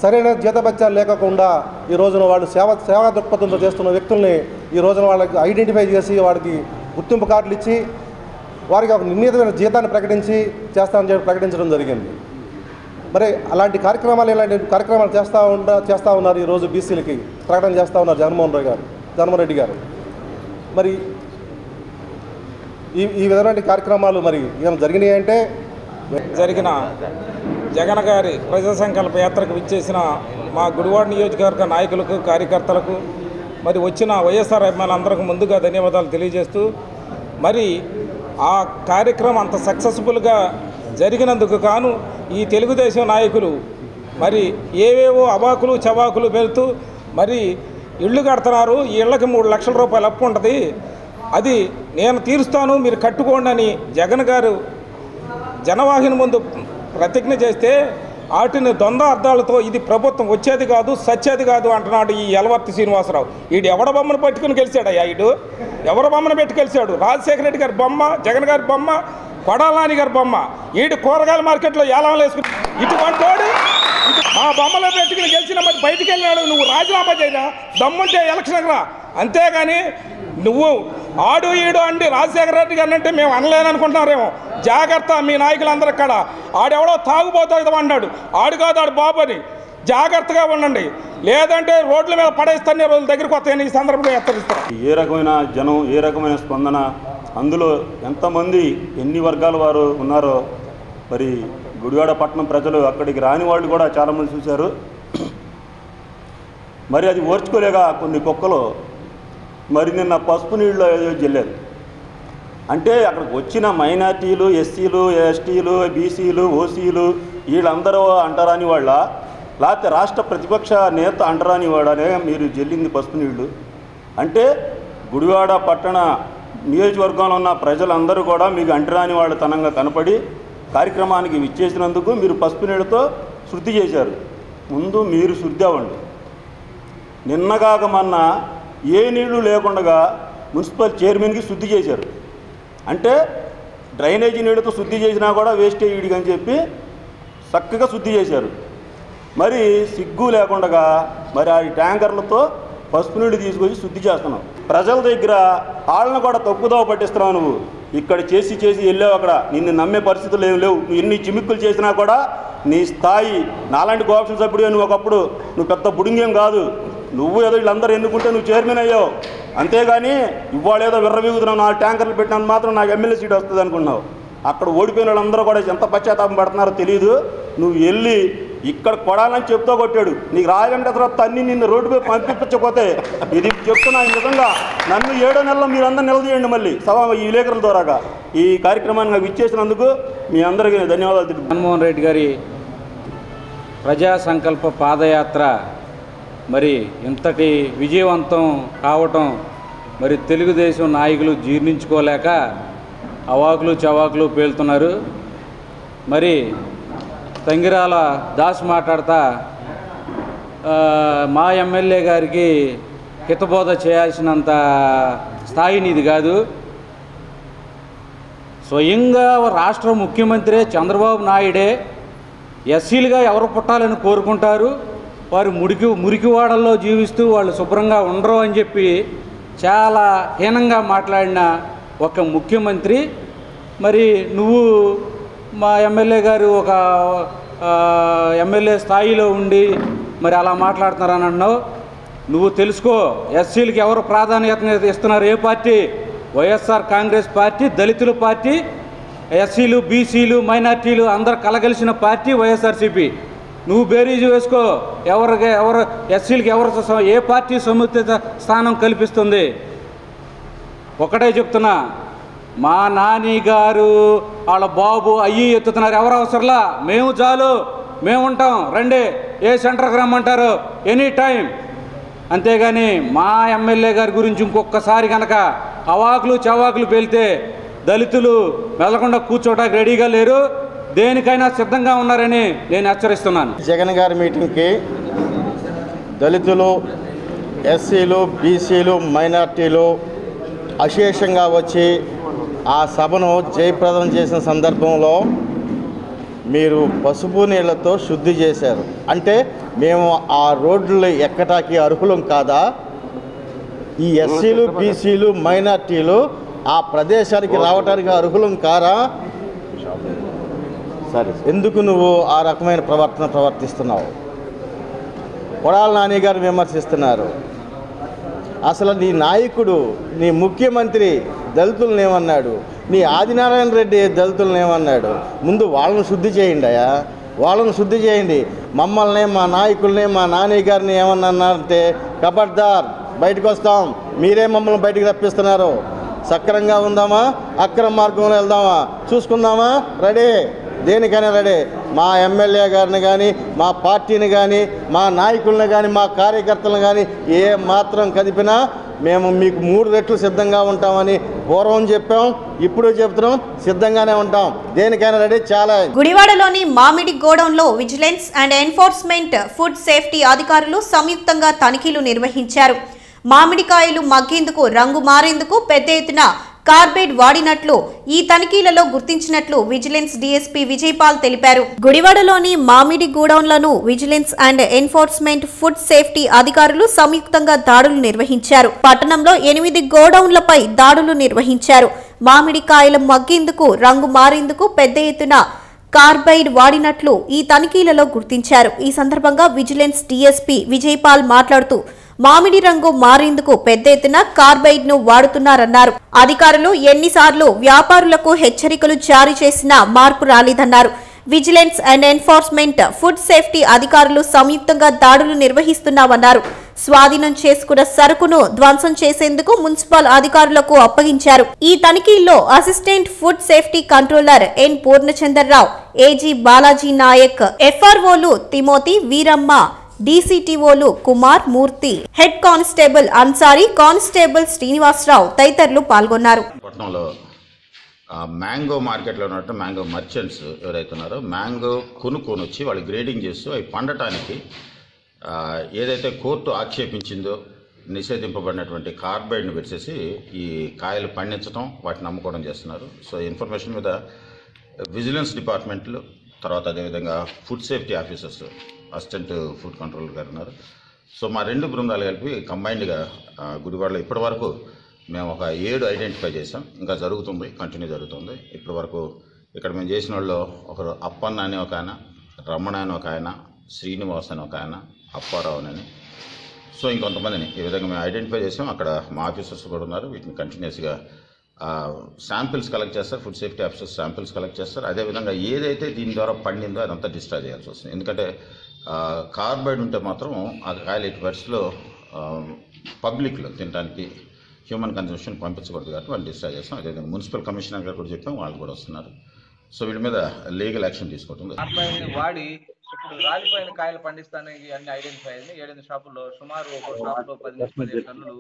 సరైన జీతభత్యాలు లేకుండా ఈ రోజున వాళ్ళు సేవా దృక్పథంతో చేస్తున్న వ్యక్తుల్ని ఈ రోజున వాళ్ళకి ఐడెంటిఫై చేసి వాడికి గుర్తింపు కార్డులు ఇచ్చి వారికి ఒక నిర్ణీతమైన జీతాన్ని చేస్తామని చెప్పి ప్రకటించడం జరిగింది. మరి ఇలాంటి కార్యక్రమాలు చేస్తూ ఉన్నారు. ఈరోజు బీసీలకి ప్రకటన చేస్తూ ఉన్నారు జగన్మోహన్ రెడ్డి గారు. మరి ఈ విధమైన కార్యక్రమాలు మరి ఏమైనా జరిగినాయి అంటే జరిగిన జగన్ గారి ప్రజా సంకల్ప యాత్రకు విచ్చేసిన మా గుడివాడ నియోజకవర్గ నాయకులకు కార్యకర్తలకు మరి వచ్చిన వైఎస్ఆర్ అభిమానులందరికీ ముందుగా ధన్యవాదాలు తెలియజేస్తూ మరి ఆ కార్యక్రమం అంత సక్సెస్ఫుల్గా జరిగినందుకు గాను ఈ తెలుగుదేశం నాయకులు మరి ఏవేవో అవాకులు చవాకులు పెడుతూ మరి ఇళ్ళు కడుతున్నారు. ఈ ఇళ్ళకి 3 లక్షల రూపాయలు అప్పు ఉంటుంది, అది నేను తీరుస్తాను మీరు కట్టుకోండి అని జగన్ గారు జనవాహిని ముందు ప్రతిజ్ఞ చేస్తే వాటిని ద్వంద్వ అర్థాలతో ఇది ప్రభుత్వం వచ్చేది కాదు సచ్చేది కాదు అంటున్నాడు ఈ యలవర్తి శ్రీనివాసరావు. ఈడు ఎవడ బొమ్మను పట్టుకుని గెలిచాడయ్యా? ఈడు ఎవరి బొమ్మను పెట్టి గెలిచాడు? రాజశేఖర రెడ్డి గారి బొమ్మ, జగన్ గారి బొమ్మ, కొడాల నాని గారి బొమ్మ. ఈడు కూరగాయల మార్కెట్లో ఏలాలు వేసుకుని ఇటువంటి వాడు మా బొమ్మలో పెట్టుకుని గెలిచిన మరి బయటికి వెళ్ళినాడు. నువ్వు రాజీనామా చేయరా, దమ్ముంటే ఎలక్షన్ రా. అంతేగాని నువ్వు ఆడు ఈడు అండి రాజశేఖర రెడ్డి గారిని అంటే మేము అనలేననుకుంటున్నారేమో. జాగ్రత్త మీ నాయకులందరూ ఇక్కడ. ఆడెవడో తాగుబోతాడు అన్నాడు, ఆడు కాదు ఆడు బాబు అని జాగ్రత్తగా ఉండండి, లేదంటే రోడ్ల మీద పడేస్తానే రోజుల దగ్గరికి వస్తాయని ఈ సందర్భంగా హెచ్చరిస్తాను. ఏ రకమైన జనం, ఏ రకమైన స్పందన, అందులో ఎంతమంది ఎన్ని వర్గాల వారు ఉన్నారో మరి గుడివాడ పట్టణం ప్రజలు అక్కడికి రాని వాళ్ళు కూడా చాలామంది చూశారు. మరి అది ఓర్చుకోలేక కొన్ని కుక్కలు మరి నిన్న పసుపు నీళ్ళు జల్లారు. అంటే అక్కడికి వచ్చిన మైనార్టీలు, ఎస్సీలు, ఎస్టీలు, బీసీలు, ఓసీలు వీళ్ళందరూ అంటరాని వాళ్ళ, లేకపోతే రాష్ట్ర ప్రతిపక్ష నేత అంటరాని వాడనే మీరు జల్లింది పసుపు నీళ్ళు అంటే గుడివాడ పట్టణ నియోజకవర్గంలో ఉన్న ప్రజలందరూ కూడా మీకు అంటరాని వాళ్ళ తనంగా కనపడి కార్యక్రమానికి విచ్చేసినందుకు మీరు పసుపు నీళ్ళతో శుద్ధి చేశారు. ముందు మీరు శుద్ధి అవ్వండి. నిన్నగాక మొన్న ఏ నీళ్లు లేకుండా మున్సిపల్ చైర్మన్కి శుద్ధి చేశారు. అంటే డ్రైనేజీ నీళ్ళతో శుద్ధి చేసినా కూడా వేస్టే వీడికి అని చెప్పి చక్కగా శుద్ధి చేశారు. మరి సిగ్గు లేకుండా మరి ఆ ట్యాంకర్లతో పసుపు నీళ్ళు తీసుకొచ్చి శుద్ధి చేస్తున్నావు. ప్రజల దగ్గర వాళ్ళని కూడా తప్పుదోవ పట్టిస్తున్నావు నువ్వు. ఇక్కడ చేసి వెళ్ళావు. అక్కడ నిన్ను నమ్మే పరిస్థితులు ఏమి లేవు. నువ్వు ఎన్ని చిమిక్కులు చేసినా కూడా నీ స్థాయి నాలాంటి కోఆప్షన్ సభ్యుడు నువ్వు ఒకప్పుడు నువ్వు పెద్ద బుడింగేం కాదు. నువ్వు ఏదో వీళ్ళందరూ ఎన్నుకుంటే నువ్వు చైర్మన్ అయ్యావు, అంతేగాని ఇవాళ ఏదో విర్రవీగుతున్నావు 4 ట్యాంకర్లు పెట్టినంత మాత్రం నాకు ఎమ్మెల్యే సీట్ వస్తుంది అనుకున్నావు. అక్కడ ఓడిపోయిన వాళ్ళందరూ కూడా ఎంత పశ్చాత్తాపం పడుతున్నారో తెలియదు. నువ్వు వెళ్ళి ఇక్కడ కొడాలని చెప్తూ కొట్టాడు. నీకు రాజగంట తర్వాత అన్ని నిన్ను రోడ్డుపై పంపించకపోతే ఇది చెప్తున్నా, నిజంగా నన్ను 7వ నెలలో మీరందరూ నిలదీయండి. మళ్ళీ ఈ విలేకరుల ద్వారాగా ఈ కార్యక్రమాన్ని నాకు ఇచ్చేసినందుకు మీ అందరికీ ధన్యవాదాలు. జగన్మోహన్ రెడ్డి గారి ప్రజా సంకల్ప పాదయాత్ర మరి ఇంతటి విజయవంతం కావటం మరి తెలుగుదేశం నాయకులు జీర్ణించుకోలేక అవాకులు చవాకులు పేలుతున్నారు. మరి తంగిరాల దాస్ మాట్లాడతా మా ఎమ్మెల్యే గారికి హితబోధ చేయాల్సినంత స్థాయిని ఇది కాదు. స్వయంగా రాష్ట్ర ముఖ్యమంత్రి చంద్రబాబు నాయుడే ఎస్సీలుగా ఎవరు పుట్టాలని కోరుకుంటారు, వారు మురికివాడల్లో జీవిస్తూ వాళ్ళు శుభ్రంగా ఉండరు అని చెప్పి చాలా హీనంగా మాట్లాడిన ఒక ముఖ్యమంత్రి మరి నువ్వు మా ఎమ్మెల్యే గారు ఒక ఎమ్మెల్యే స్థాయిలో ఉండి మరి అలా మాట్లాడుతున్నారని అన్నావు. నువ్వు తెలుసుకో, ఎస్సీలకి ఎవరు ప్రాధాన్యత ఇస్తున్నారు? ఏ పార్టీ? వైఎస్ఆర్ కాంగ్రెస్ పార్టీ, దళితుల పార్టీ, ఎస్సీలు బీసీలు మైనార్టీలు అందరు కలగలిసిన పార్టీ వైఎస్ఆర్సీపీ. నువ్వు బేరీజు వేసుకో, ఎవరు ఎస్సీలకి ఏ పార్టీ సముచిత స్థానం కల్పిస్తుంది? ఒకటే చెప్తున్నా, మా నాని గారు వాళ్ళ బాబు అయ్యి ఎత్తుతున్నారు, ఎవరు అవసరంలా, మేము చాలు, మేము ఉంటాం, రండి, ఏ సెంటర్కి రమ్మంటారు, ఎనీ టైం. అంతేగాని మా ఎమ్మెల్యే గారి గురించి ఇంకొకసారి కనుక అవాకులు చవాకులు పేలితే దళితులు మెదలకుండా కూర్చోటానికి రెడీగా లేరు, దేనికైనా సిద్ధంగా ఉన్నారని నేను హెచ్చరిస్తున్నాను. జగన్ గారి మీటింగ్కి దళితులు, ఎస్సీలు, బీసీలు, మైనార్టీలు అశేషంగా వచ్చి ఆ సభను జయప్రదం చేసిన సందర్భంలో మీరు పసుపు నీళ్లతో శుద్ధి చేశారు. అంటే మేము ఆ రోడ్లు ఎక్కటానికి అర్హులం కాదా? ఈ ఎస్సీలు, బీసీలు, మైనార్టీలు ఆ ప్రదేశానికి రావడానికి అర్హులం కారా? సరే, ఎందుకు నువ్వు ఆ రకమైన ప్రవర్తిస్తున్నావు? కొడాల నాని గారు విమర్శిస్తున్నారు. అసలు నీ నాయకుడు, నీ ముఖ్యమంత్రి దళితులను ఏమన్నాడు? నీ ఆదినారాయణ రెడ్డి దళితులను ఏమన్నాడు? ముందు వాళ్ళను శుద్ధి చేయండి అయ్యా, వాళ్ళను శుద్ధి చేయండి. మమ్మల్ని, మా నాయకుల్ని, మా నాని గారిని ఏమన్నారంటే ఖబర్దార్, బయటకు వస్తాం, మీరే మమ్మల్ని బయటికి రప్పిస్తున్నారు, సక్రంగా ఉందామా, అక్రమ మార్గంలో వెళ్దామా, చూసుకుందామా, రెడీ, దేనికైనా రెడీ. మా ఎమ్మెల్యే గారిని కానీ, మా పార్టీని కానీ, మా నాయకులను కానీ, మా కార్యకర్తలను కానీ ఏ మాత్రం కదిపినా మేము మీకు 3 రెట్లు సిద్ధంగా ఉంటామని పూర్వం చెప్పాం, ఇప్పుడు చెప్తున్నాం, సిద్ధంగానే ఉంటాం, దేనికైనా రెడీ. చాలా గుడివాడలోని మామిడి గోడౌన్లో vigilance and enforcement food safety అధికారులు సంయుక్తంగా తనిఖీలు నిర్వహించారు. మామిడికాయలు మగ్గేందుకు, రంగు మారేందుకు పెద్ద ఎత్తున కార్బైడ్ వాడినట్లు ఈ తనిఖీలలో గుర్తించినట్లు విజిలెన్స్ డీఎస్పీ విజయపాల్ తెలిపారు. గుడివాడలోని మామిడి గోడౌన్లను vigilance and enforcement food safety అధికారులు సంయుక్తంగా దాడులు నిర్వహించారు. పట్టణంలో 8 గోడౌన్లపై దాడులు నిర్వహించారు. మామిడికాయలు మగ్గేందుకు, రంగు మారేందుకు పెద్ద ఎత్తున కార్బైడ్ వాడినట్లు ఈ తనిఖీలలో గుర్తించారు. ఈ సందర్భంగా విజిలెన్స్ డీఎస్పీ విజయపాల్ మాట్లాడుతూ మామిడి రంగు మారేందుకు పెద్ద ఎత్తున కార్బైడ్ ను వాడుతున్నారన్నారు. అధికారులు ఎన్నిసార్లు వ్యాపారులకు హెచ్చరికలు జారీ చేసినా మార్పు రాలేదన్నారు. Vigilance and enforcement food safety అధికారులు సంయుక్తంగా దాడులు నిర్వహిస్తున్నామన్నారు. స్వాధీనం చేసుకున్న సరుకును ధ్వంసం చేసేందుకు మున్సిపల్ అధికారులకు అప్పగించారు. ఈ తనిఖీల్లో assistant food safety controller N Purnachandrarao, AG Balaji Naik, ఎఫ్ఆర్ఓలు తిమోతి, వీరమ్మ, డీసీటీఓలు Kumar, Murthy, head constable Ansari, constable Srinivasarao తదితరులు పాల్గొన్నారు. పట్టణంలో మ్యాంగో మార్కెట్లో ఉన్నట్టు మ్యాంగో మర్చెంట్స్ ఎవరైతే ఉన్నారో మ్యాంగో కొనుక్కొని వచ్చి వాళ్ళు గ్రేడింగ్ చేస్తూ అవి పండటానికి ఏదైతే కోర్టు ఆక్షేపించిందో నిషేధింపబడినటువంటి కార్బైడ్ను పెట్టేసి ఈ కాయలు పండించడం, వాటిని అమ్ముకోవడం చేస్తున్నారు. సో ఇన్ఫర్మేషన్ మీద విజిలెన్స్ డిపార్ట్మెంట్లు, తర్వాత అదేవిధంగా food safety officers, assistant food controller గారు ఉన్నారు. సో మా 2 బృందాలు కలిపి కంబైన్డ్గా గుడివాడలో ఇప్పటి వరకు మేము ఒక 7 ఐడెంటిఫై చేసాం. ఇంకా జరుగుతుంది, కంటిన్యూ జరుగుతుంది. ఇప్పటి వరకు ఇక్కడ మేము చేసిన వాళ్ళు ఒకరు అప్పన్న అని ఒక ఆయన, రమణ అని ఒక ఆయన, శ్రీనివాస్ అని ఒక ఆయన, అప్పారావు అని, సో ఇంకొంతమందిని ఈ విధంగా మేము ఐడెంటిఫై చేసాం. అక్కడ మా ఆఫీసర్స్ కూడా ఉన్నారు. వీటిని కంటిన్యూస్గా శాంపిల్స్ కలెక్ట్ చేస్తారు. Food safety officers samples collect చేస్తారు. అదేవిధంగా ఏదైతే దీని ద్వారా పండిందో అదంతా డిస్ట్రాయ్ చేయాల్సి వస్తుంది. ఎందుకంటే కార్బైడ్ ఉంటే మాత్రం ఆ కాయలు ఎట్టి పరిస్థితిలో పబ్లిక్లో తినడానికి హ్యూమన్ కన్జంప్షన్ పంపించకూడదు కాబట్టి వాళ్ళు డిస్ట్రాయ్ చేస్తాం. అదేవిధంగా మున్సిపల్ కమిషనర్ గారు కూడా చెప్పాం, వాళ్ళు కూడా వస్తున్నారు. సో వీటి మీద లీగల్ యాక్షన్ తీసుకుంటుంది. వాడి ఇప్పుడు రాలిపోయిన కాయలు పండిస్తానికి అన్ని ఐడెంటిఫై అయింది. 7 షాపుల్లో సుమారు ఒక షాపులో 10 నుంచి 15 టన్నులు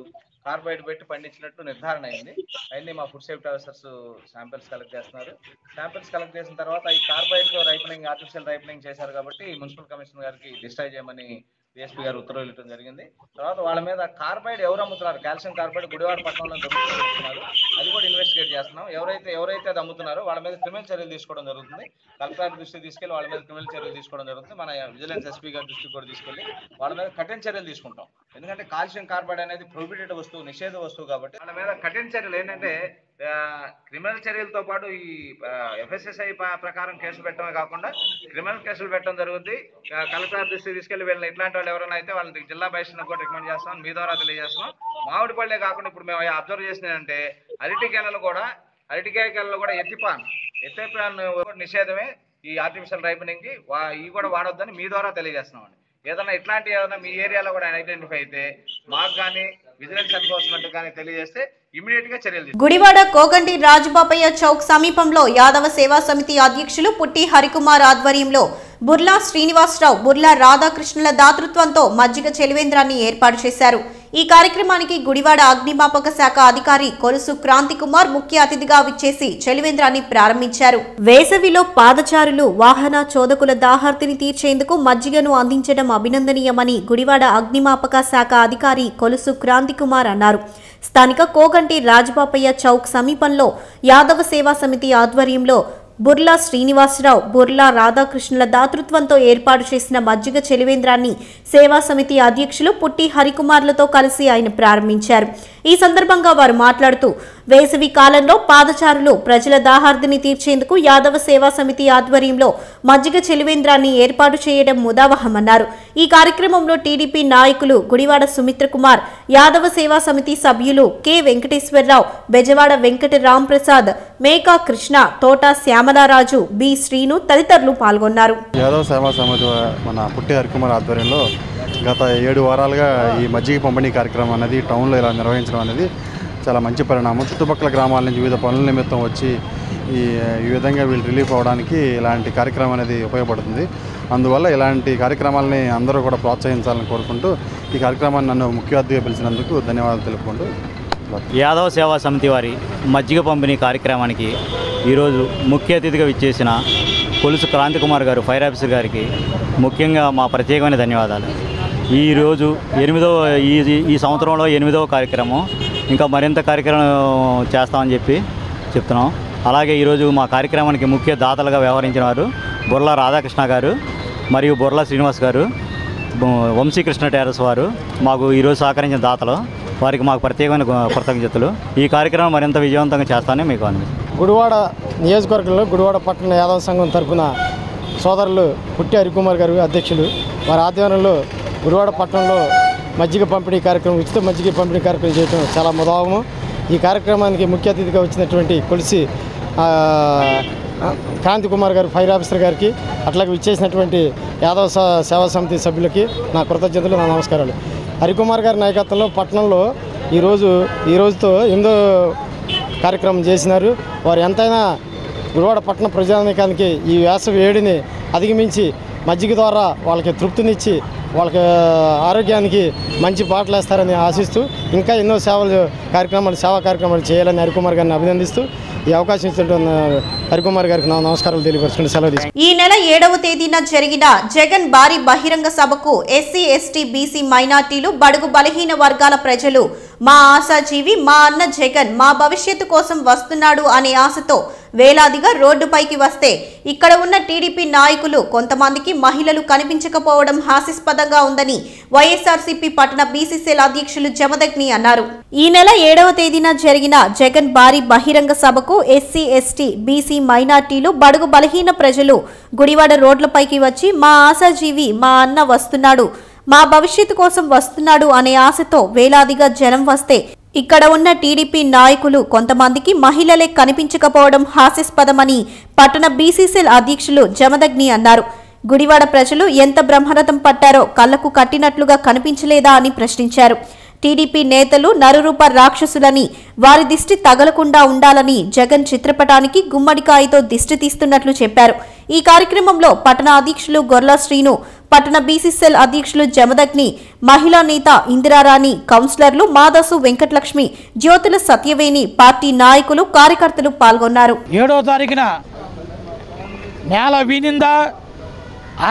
కార్బైడ్ పెట్టి పండించినట్టు నిర్ధారణ అయింది. అవన్నీ మా food safety officers samples collect చేస్తున్నారు. శాంపిల్స్ కలెక్ట్ చేసిన తర్వాత ఈ కార్బైడ్తో రైపనింగ్, ఆర్టిఫిషియల్ రైపనింగ్ చేశారు కాబట్టి మున్సిపల్ కమిషనర్ గారికి డిస్ట్రాయ్ చేయమని డిఎస్పీ గారు ఉత్తర్వులు ఇవ్వడం జరిగింది. తర్వాత వాళ్ళ మీద కార్బైడ్ ఎవరు అమ్ముతున్నారు, కాల్షియం కార్బైడ్ గుడివాడ పట్టణంలో దొరుకుతున్నారు, అది కూడా ఇన్వెస్టిగేట్ చేస్తున్నాం. ఎవరైతే అది అమ్ముతున్నారో వాళ్ళ మీద క్రిమినల్ చర్యలు తీసుకోవడం జరుగుతుంది. కలెక్టర్ దృష్టికి తీసుకెళ్లి వాళ్ళ మీద క్రిమినల్ చర్యలు తీసుకోవడం జరుగుతుంది. మన విజిలెన్స్ ఎస్పీ గారి దృష్టికి కూడా తీసుకెళ్లి వాళ్ళ మీద కఠిన చర్యలు తీసుకుంటాం. ఎందుకంటే కాల్షియం కార్బైడ్ అనేది ప్రొహిబిటెడ్ వస్తువు, నిషేధ వస్తువు కాబట్టి వాళ్ళ మీద కఠిన చర్యలు ఏంటంటే క్రిమినల్ చర్యలతో పాటు ఈ FSSI ప్రకారం కేసులు పెట్టడమే కాకుండా క్రిమినల్ కేసులు పెట్టడం జరుగుతుంది. కలెక్టర్ దృష్టికి తీసుకెళ్లి వీళ్ళని ఇట్లాంటి వాళ్ళు ఎవరైనా అయితే వాళ్ళని జిల్లా బహిష్కరణ కూడా రికమెండ్ చేస్తున్నాం, మీ ద్వారా తెలియజేస్తున్నాం. మామిడి పళ్ళే కాకుండా ఇప్పుడు మేము అబ్జర్వ్ చేసినాయంటే అరటికాయలలో కూడా ఎథిపాన్ నిషేధమే ఈ ఆర్టిఫిషియల్ రైపనింగ్ కి, ఇవి కూడా వాడొద్దని మీ ద్వారా తెలియజేస్తున్నాం. ఏదైనా మీ ఏరియాలో కూడా ఐడెంటిఫై అయితే మాకు కానీ విజిలెన్స్ ఎన్ఫోర్స్మెంట్ కానీ తెలియజేస్తే ఇమిడియట్ గా చర్యలు. గుడివాడ కోగంటి రాజబాపయ్య చౌక్ సమీపంలో యాదవ సేవా సమితి అధ్యక్షులు పుట్టి హరికుమార్ ఆధ్వర్యంలో బుర్లా శ్రీనివాసరావు, బుర్లా రాధాకృష్ణుల దాతృత్వంతో మజ్జిగ చెలివేంద్రాన్ని ఏర్పాటు చేశారు. ఈ కార్యక్రమానికి గుడివాడ అగ్నిమాపక శాఖ అధికారి కొలుసు క్రాంతి కుమార్ ముఖ్య అతిథిగా విచ్చేసి చెలివేంద్రాన్ని ప్రారంభించారు. వేసవిలో పాదచారులు, వాహన చోదకుల దాహార్తిని తీర్చేందుకు మజ్జిగను అందించడం అభినందనీయమని గుడివాడ అగ్నిమాపక శాఖ అధికారి కొలుసు క్రాంతి కుమార్ అన్నారు. స్థానిక కోగంటి రాజబాపయ్య చౌక్ సమీపంలో యాదవ సేవా సమితి ఆధ్వర్యంలో బుర్లా శ్రీనివాసరావు, బుర్లా రాధాకృష్ణుల దాతృత్వంతో ఏర్పాటు చేసిన మజ్జిగ చెలివేంద్రాన్ని సేవా సమితి అధ్యక్షులు పుట్టి హరికుమార్లతో కలిసి ఆయన ప్రారంభించారు. ఈ సందర్భంగా వారు మాట్లాడుతూ వేసవి కాలంలో పాదచారులు ప్రజల దాహార్తిని తీర్చేందుకు యాదవ సేవా సమితి ఆధ్వర్యంలో మజ్జిగ చెలివేంద్రాన్ని ఏర్పాటు చేయడం ముదావహమన్నారు. ఈ కార్యక్రమంలో టీడీపీ నాయకులు గుడివాడ సుమిత్ర కుమార్, యాదవ సేవా సమితి సభ్యులు కె వెంకటేశ్వరరావు, బెజవాడ వెంకట రాంప్రసాద్, మేకా కృష్ణ, తోట శ్యామలారాజు, బి శ్రీను తదితరులు పాల్గొన్నారు. యాదవ సేవా సమితి మన పుట్టి హరికుమార్ ఆధ్వర్యంలో గత 7 వారాలుగా ఈ మజ్జిగ పంపిణీ కార్యక్రమం అనేది టౌన్లో ఇలా నిర్వహించడం అనేది చాలా మంచి పరిణామం. చుట్టుపక్కల గ్రామాల నుంచి వివిధ పనుల నిమిత్తం వచ్చి ఈ విధంగా వీళ్ళు రిలీఫ్ అవ్వడానికి ఇలాంటి కార్యక్రమం అనేది ఉపయోగపడుతుంది. అందువల్ల ఇలాంటి కార్యక్రమాలని అందరూ కూడా ప్రోత్సహించాలని కోరుకుంటూ ఈ కార్యక్రమాన్ని నన్ను ముఖ్య అతిథిగా పిలిచినందుకు ధన్యవాదాలు తెలుపుకుంటూ యాదవ సేవా సమితి వారి మజ్జిగ పంపిణీ కార్యక్రమానికి ఈరోజు ముఖ్య అతిథిగా విచ్చేసిన కొలుసు క్రాంతి కుమార్ గారు, ఫైర్ ఆఫీసర్ గారికి ముఖ్యంగా మా ప్రత్యేకమైన ధన్యవాదాలు. ఈరోజు ఈ సంవత్సరంలో 8వ కార్యక్రమం, ఇంకా మరింత కార్యక్రమం చేస్తామని చెప్తున్నాం. అలాగే ఈరోజు మా కార్యక్రమానికి ముఖ్య దాతలుగా వ్యవహరించిన వారు బుర్లా రాధాకృష్ణ గారు మరియు బుర్లా శ్రీనివాస్ గారు, వంశీకృష్ణ టెరస్ వారు మాకు ఈరోజు సహకరించిన దాతలు, వారికి మాకు ప్రత్యేకమైన కృతజ్ఞతలు. ఈ కార్యక్రమం మరింత విజయవంతంగా చేస్తానని మీకు అనిపిస్తుంది. గుడివాడ నియోజకవర్గంలో గుడివాడ పట్టణ యాదవ సంఘం తరఫున సోదరులు పుట్టి హరికుమార్ గారు అధ్యక్షులు, వారి ఆధ్వర్యంలో గుడివాడ పట్టణంలో మజ్జిగ పంపిణీ కార్యక్రమం, ఉచిత మజ్జిగ పంపిణీ కార్యక్రమం చేయడం చాలా ముదావము. ఈ కార్యక్రమానికి ముఖ్య అతిథిగా వచ్చినటువంటి కొలిసి క్రాంతి కుమార్ గారు, ఫైర్ ఆఫీసర్ గారికి, అట్లాగే విచ్చేసినటువంటి యాదవ సేవా సమితి సభ్యులకి నా కృతజ్ఞతలు, నా నమస్కారాలు. హరికుమార్ గారి నాయకత్వంలో పట్టణంలో ఈ రోజుతో 8వ కార్యక్రమం చేసినారు. వారు ఎంతైనా గుడివాడ పట్టణ ప్రజానీకానికి ఈ వేసవి వేడిని అధిగమించి మజ్జిగ ద్వారా వాళ్ళకి తృప్తినిచ్చి వాళ్ళకి ఆరోగ్యానికి మంచి పాటలు వేస్తారని ఆశిస్తూ ఇంకా ఎన్నో సేవా కార్యక్రమాలు చేయాలని హరికుమార్ గారిని అభినందిస్తూ ఈ అవకాశం ఇచ్చినటువంటి హరికుమార్ గారికి నా నమస్కారాలు తెలియపరచుకుని సెలవు తీసుకుంటాను. ఈ నెల 7వ తేదీన జరిగిన జగన్ భారీ బహిరంగ సభకు ఎస్సీ ఎస్టీ బీసీ మైనార్టీలు బడుగు బలహీన వర్గాల ప్రజలు మా ఆశాజీవి మా అన్న జగన్ మా భవిష్యత్తు కోసం వస్తున్నాడు అనే ఆశతో వేలాదిగా రోడ్డుపైకి వస్తే ఇక్కడ ఉన్న టీడీపీ నాయకులు కొంతమందికి మహిళలు కనిపించకపోవడం హాస్యాస్పదంగా ఉందని వైఎస్ఆర్సీపీ పట్టణ బీసీసీఎల్ అధ్యక్షులు జమదగ్ని అన్నారు. ఈ నెల 7వ తేదీన జరిగిన జగన్ భారీ బహిరంగ సభకు ఎస్సీ ఎస్టీ బీసీ మైనార్టీలు బడుగు బలహీన ప్రజలు గుడివాడ రోడ్లపైకి వచ్చి మా ఆశాజీవి మా అన్న వస్తున్నాడు మా భవిష్యత్తు కోసం వస్తున్నాడు అనే ఆశతో వేలాదిగా జనం వస్తే ఇక్కడ ఉన్న టీడీపీ నాయకులు కొంతమందికి మహిళలే కనిపించకపోవడం హాస్యాస్పదమని పట్టణ బీసీసీఎల్ అధ్యక్షులు జమదగ్ని అన్నారు. గుడివాడ ప్రజలు ఎంత బ్రహ్మరథం పట్టారో కళ్లకు కట్టినట్లుగా కనిపించలేదా అని ప్రశ్నించారు. టీడీపీ నేతలు నరురూప రాక్షసులని వారి దిష్టి తగలకుండా ఉండాలని జగన్ చిత్రపటానికి గుమ్మడికాయతో దిష్టి తీస్తున్నట్లు చెప్పారు. ఈ కార్యక్రమంలో పట్టణ అధ్యక్షులు గొర్ల శ్రీను, పట్టణ బీసీసీఎల్ అధ్యక్షులు జమదగ్ని, మహిళా నేత ఇందిరారాణి, కౌన్సిలర్లు మాదాసు వెంకటలక్ష్మి, జ్యోతుల సత్యవేణి, పార్టీ నాయకులు కార్యకర్తలు పాల్గొన్నారు. 7వ తారీఖున నేల వినిందా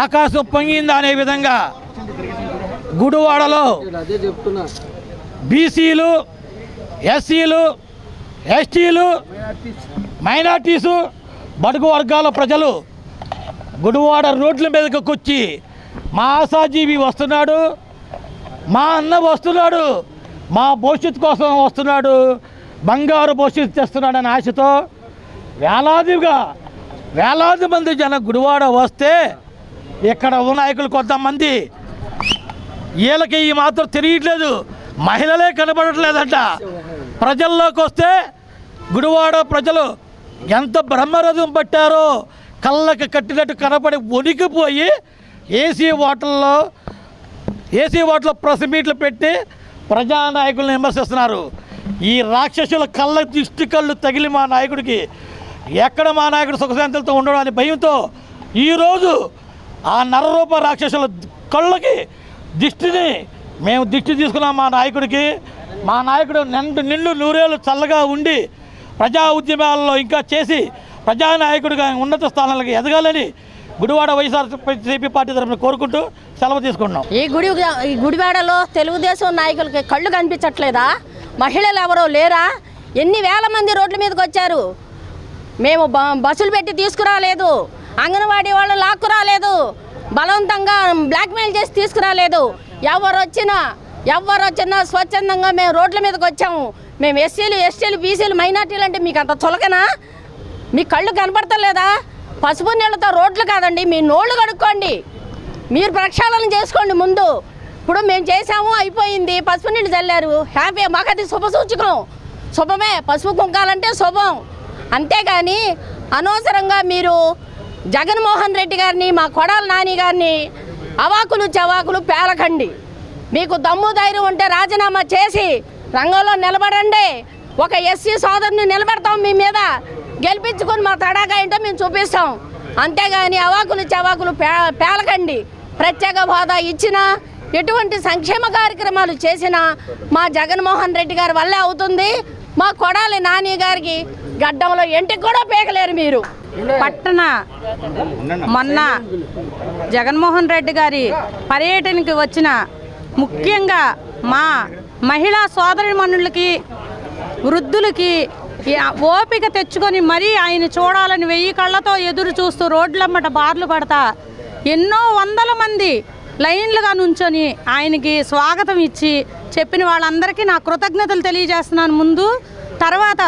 ఆకాశం పొంగిందా అనే విధంగా గుడివాడలో బీసీలు ఎస్సీలు ఎస్టీలు మైనార్టీసు బడుగు వర్గాల ప్రజలు గుడివాడ రోడ్ల మీదకి వచ్చి మా ఆశాజీవి వస్తున్నాడు మా అన్న వస్తున్నాడు మా భవిష్యత్తు కోసం వస్తున్నాడు బంగారు భవిష్యత్తు తెస్తున్నాడు అనే ఆశతో వేలాది మంది జనం గుడివాడ వస్తే ఇక్కడ ఉన్న నాయకులు కొంతమంది వీళ్ళకి ఈ మాత్రం తెలియట్లేదు మహిళలే కనబడట్లేదంట. ప్రజల్లోకి వస్తే గుడివాడ ప్రజలు ఎంత బ్రహ్మరథం పట్టారో కళ్ళకి కట్టినట్టు కనపడి వణికిపోయి ఏసీ హోటల్లో ప్రెస్ మీట్లు పెట్టి ప్రజానాయకులను విమర్శిస్తున్నారు. ఈ రాక్షసుల కళ్ళ దిష్టి కళ్ళు తగిలి మా నాయకుడికి ఎక్కడ మా నాయకుడు సుఖశాంతులతో ఉండడం అనే భయంతో ఈరోజు ఆ నరరూప రాక్షసుల కళ్ళకి దిష్టిని మేము దిష్టి తీసుకున్నాం. మా నాయకుడు నిండు నూరేళ్ళు చల్లగా ఉండి ప్రజా ఉద్యమాలలో ఇంకా చేసి ప్రజానాయకుడిగా ఉన్నత స్థానాలకు ఎదగాలని గుడివాడ వైఎస్ఆర్సీపీ పార్టీ తరఫున కోరుకుంటూ సెలవు తీసుకుంటున్నాం. ఈ గుడివాడలో తెలుగుదేశం నాయకులకి కళ్ళు కనిపించట్లేదా? మహిళలు ఎవరో లేరా? ఎన్ని వేల మంది రోడ్ల మీదకి వచ్చారు. మేము బస్సులు పెట్టి తీసుకురాలేదు, అంగన్వాడీ వాళ్ళు లాక్కురాలేదు, బలవంతంగా బ్లాక్మెయిల్ చేసి తీసుకురాలేదు. ఎవరు వచ్చినా స్వచ్ఛందంగా మేము రోడ్ల మీదకి వచ్చాము. మేము ఎస్సీలు ఎస్టీలు బీసీలు మైనార్టీలు అంటే మీకు అంత చులకనా? మీ కళ్ళు కనపడతలేదా? పసుపు నీళ్ళతో రోడ్లు కాదండి, మీ నోళ్ళు కడుక్కోండి, మీరు ప్రక్షాళన చేసుకోండి ముందు. ఇప్పుడు మేము చేసాము, అయిపోయింది, పసుపు నీళ్ళు చల్లారు, హ్యాపీ, మాకు అది శుభసూచకం, శుభమే. పసుపు కుంకాలంటే శుభం. అంతేగాని అనవసరంగా మీరు జగన్మోహన్ రెడ్డి గారిని మా కొడాల నాని గారిని అవాకులు చవాకులు పేలకండి. మీకు దమ్ము ధైర్యం ఉంటే రాజీనామా చేసి రంగంలో నిలబడండి. ఒక ఎస్సీ సోదరుని నిలబెడతాం, మీ మీద గెలిపించుకొని మా తడాగా ఏంటో మేము చూపిస్తాం. అంతేగాని అవాకులు చవాకులు పేలకండి. ప్రత్యేక హోదా ఇచ్చినా ఎటువంటి సంక్షేమ కార్యక్రమాలు చేసినా మా జగన్మోహన్ రెడ్డి గారి వల్లే అవుతుంది. మా కొడాలి నాని గారికి గడ్డంలో ఎంటికి కూడా పీకలేరు మీరు. పట్టణ మొన్న జగన్మోహన్ రెడ్డి గారి పర్యటనకి వచ్చిన ముఖ్యంగా మా మహిళా సోదరిమణులకి వృద్ధులకి ఓపిక తెచ్చుకొని మరీ ఆయన చూడాలని 1000 కళ్ళతో ఎదురు చూస్తూ రోడ్లమ్మట బార్లు పడతా ఎన్నో వందల మంది లైన్లుగా నుంచొని ఆయనకి స్వాగతం ఇచ్చి చెప్పిన వాళ్ళందరికీ నా కృతజ్ఞతలు తెలియజేస్తున్నాను ముందు. తర్వాత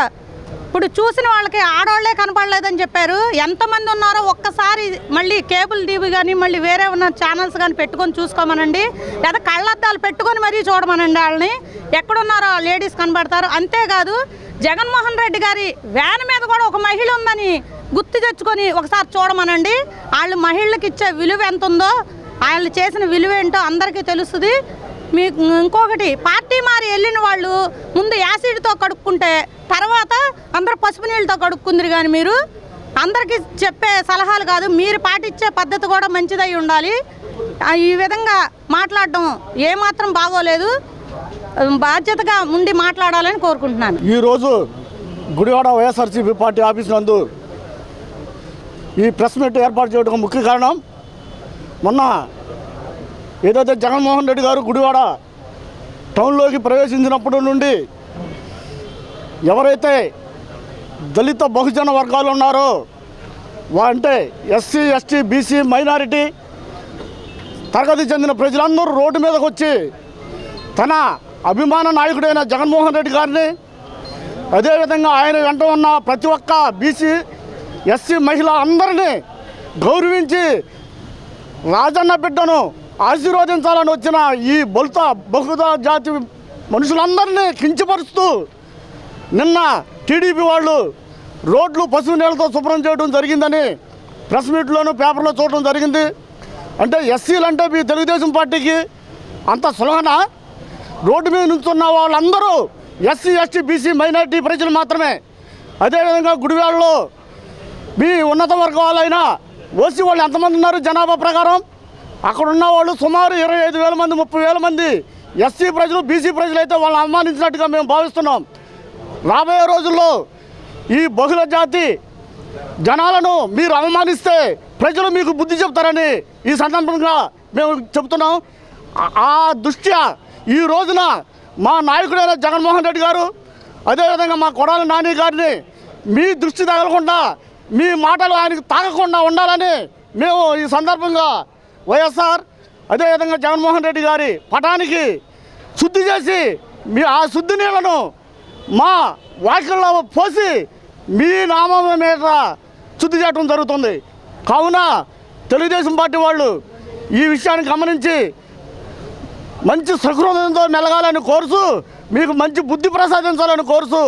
ఇప్పుడు చూసిన వాళ్ళకి ఆడవాళ్లే కనపడలేదని చెప్పారు. ఎంతమంది ఉన్నారో ఒక్కసారి మళ్ళీ కేబుల్ టీవీ కానీ మళ్ళీ వేరే ఉన్న ఛానల్స్ కానీ పెట్టుకొని చూసుకోమనండి, లేదా కళ్ళద్దాలు పెట్టుకొని మరీ చూడమనండి. వాళ్ళని ఎక్కడున్నారో లేడీస్ కనబడతారు. అంతేకాదు జగన్మోహన్ రెడ్డి గారి వ్యాన్ మీద కూడా ఒక మహిళ ఉందని గుర్తు తెచ్చుకొని ఒకసారి చూడమనండి. వాళ్ళు మహిళలకు ఇచ్చే విలువ ఎంత ఉందో, వాళ్ళు చేసిన విలువ ఏంటో అందరికీ తెలుస్తుంది. మీకు ఇంకొకటి, పార్టీ మారి వెళ్ళిన వాళ్ళు ముందు యాసిడ్తో కడుక్కుంటే తర్వాత అందరూ పసుపు నీళ్ళతో కడుక్కుందరు. కానీ మీరు అందరికీ చెప్పే సలహాలు కాదు, మీరు పాటించే పద్ధతి కూడా మంచిదై ఉండాలి. ఈ విధంగా మాట్లాడడం ఏమాత్రం బాగోలేదు. బాధ్యతగా ఉండి మాట్లాడాలని కోరుకుంటున్నాను. ఈరోజు గుడివాడ వైఎస్ఆర్సీపీ పార్టీ ఆఫీస్ నందు ఈ ప్రెస్ మీట్ ఏర్పాటు చేయడం ముఖ్య కారణం, మొన్న ఏదైతే జగన్మోహన్ రెడ్డి గారు గుడివాడ టౌన్లోకి ప్రవేశించినప్పటి నుండి ఎవరైతే దళిత బహుజన వర్గాలు ఉన్నారో అంటే ఎస్సీ ఎస్టీ బీసీ మైనారిటీ తరగతి చెందిన ప్రజలందరూ రోడ్డు మీదకి వచ్చి తన అభిమాన నాయకుడైన జగన్మోహన్ రెడ్డి గారిని, అదేవిధంగా ఆయన వెంట ఉన్న ప్రతి ఒక్క బీసీ ఎస్సీ మహిళ అందరినీ గౌరవించి రాజన్న బిడ్డను ఆశీర్వదించాలని వచ్చిన ఈ బొల్త బహుళ జాతి మనుషులందరినీ కించపరుస్తూ నిన్న టీడీపీ వాళ్ళు రోడ్లు పశువు నీళ్ళతో శుభ్రం చేయడం జరిగిందని ప్రెస్ మీట్లోనూ పేపర్లో చూడడం జరిగింది. అంటే ఎస్సీలు అంటే మీ తెలుగుదేశం పార్టీకి అంత సులభన? రోడ్డు మీద నుంచున్న వాళ్ళందరూ ఎస్సీ ఎస్టీ బీసీ మైనారిటీ ప్రజలు మాత్రమే. అదేవిధంగా గుడివాడలో మీ ఉన్నత వర్గాలైన ఓసీ వాళ్ళు ఎంతమంది ఉన్నారు జనాభా ప్రకారం? అక్కడ ఉన్న వాళ్ళు సుమారు 25,000 మంది 30,000 మంది ఎస్సీ ప్రజలు బీసీ ప్రజలు అయితే వాళ్ళని అవమానించినట్టుగా మేము భావిస్తున్నాం. రాబోయే రోజుల్లో ఈ బహుళ జాతి జనాలను మీరు అవమానిస్తే ప్రజలు మీకు బుద్ధి చెప్తారని ఈ సందర్భంగా మేము చెప్తున్నాం. ఆ దృష్ట్యా ఈ రోజున మా నాయకుడైన జగన్మోహన్ రెడ్డి గారు, అదేవిధంగా మా కొడాలి నాని గారిని మీ దృష్టి తగలకుండా, మీ మాటలు ఆయనకు తాగకుండా ఉండాలని మేము ఈ సందర్భంగా వైఎస్ఆర్ అదేవిధంగా జగన్మోహన్ రెడ్డి గారి పటానికి శుద్ధి చేసి ఆ శుద్ధి నీళ్లను మా వాకిల్లో పోసి మీ నామం మీద శుద్ధి చేయడం జరుగుతుంది. కావున తెలుగుదేశం పార్టీ వాళ్ళు ఈ విషయాన్ని గమనించి మంచి సహృదయంతో మెలగాలని కోరుతూ, మీకు మంచి బుద్ధి ప్రసాదించాలని కోరుతూ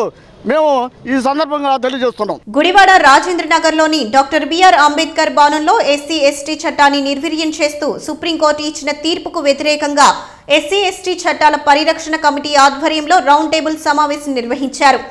మేము ఈ సందర్భంగా తెలియజేస్తున్నాం. గుడివాడ రాజేంద్ర నగర్లోని డాక్టర్ బిఆర్ అంబేద్కర్ భవనంలో ఎస్సీ ఎస్టీ చట్టాన్ని నిర్వీర్యం చేస్తూ సుప్రీంకోర్టు ఇచ్చిన తీర్పుకు వ్యతిరేకంగా ఎస్సీ ఎస్టీ చట్టాల పరిరక్షణ కమిటీ ఆధ్వర్యంలో రౌండ్ టేబుల్ సమావేశం నిర్వహించారు.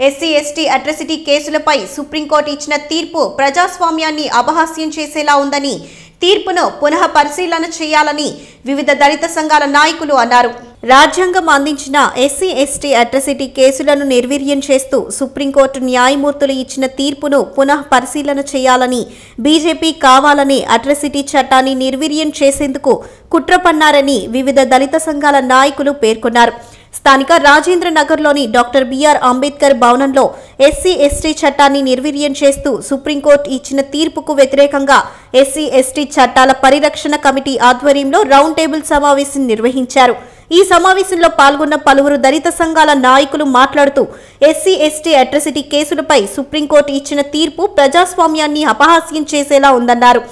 ఎస్సీ ఎస్టీ అట్రాసిటీ కేసులపై సుప్రీంకోర్టు ఇచ్చిన తీర్పు ప్రజాస్వామ్యాన్ని అపహాస్యం చేసేలా ఉందని, తీర్పును పునః పరిశీలన చేయాలని వివిధ దళిత సంఘాల నాయకులు అన్నారు. రాజ్యాంగం అందించిన ఎస్సీ ఎస్టీ అట్రాసిటీ కేసులను నిర్వీర్యం చేస్తూ సుప్రీంకోర్టు న్యాయమూర్తులు ఇచ్చిన తీర్పును పునః పరిశీలన చేయాలని, బీజేపీ కావాలని అట్రాసిటీ చట్టాన్ని నిర్వీర్యం చేసేందుకు కుట్ర పన్నారని వివిధ దళిత సంఘాల నాయకులు పేర్కొన్నారు. స్థానిక రాజేంద్ర నగర్లోని డాక్టర్ బిఆర్ అంబేద్కర్ భవనంలో ఎస్సీ ఎస్టీ చట్టాన్ని నిర్వీర్యం చేస్తూ సుప్రీంకోర్టు ఇచ్చిన తీర్పుకు వ్యతిరేకంగా ఎస్సీ ఎస్టీ చట్టాల పరిరక్షణ కమిటీ ఆధ్వర్యంలో రౌండ్ టేబుల్ సమావేశం నిర్వహించారు. ఈ సమావేశంలో పాల్గొన్న పలువురు దళిత సంఘాల నాయకులు మాట్లాడుతూ ఎస్సీ ఎస్టీ అట్రాసిటీ కేసులపై సుప్రీంకోర్టు ఇచ్చిన తీర్పు ప్రజాస్వామ్యాన్ని అపహాస్యం చేసేలా ఉందన్నారు.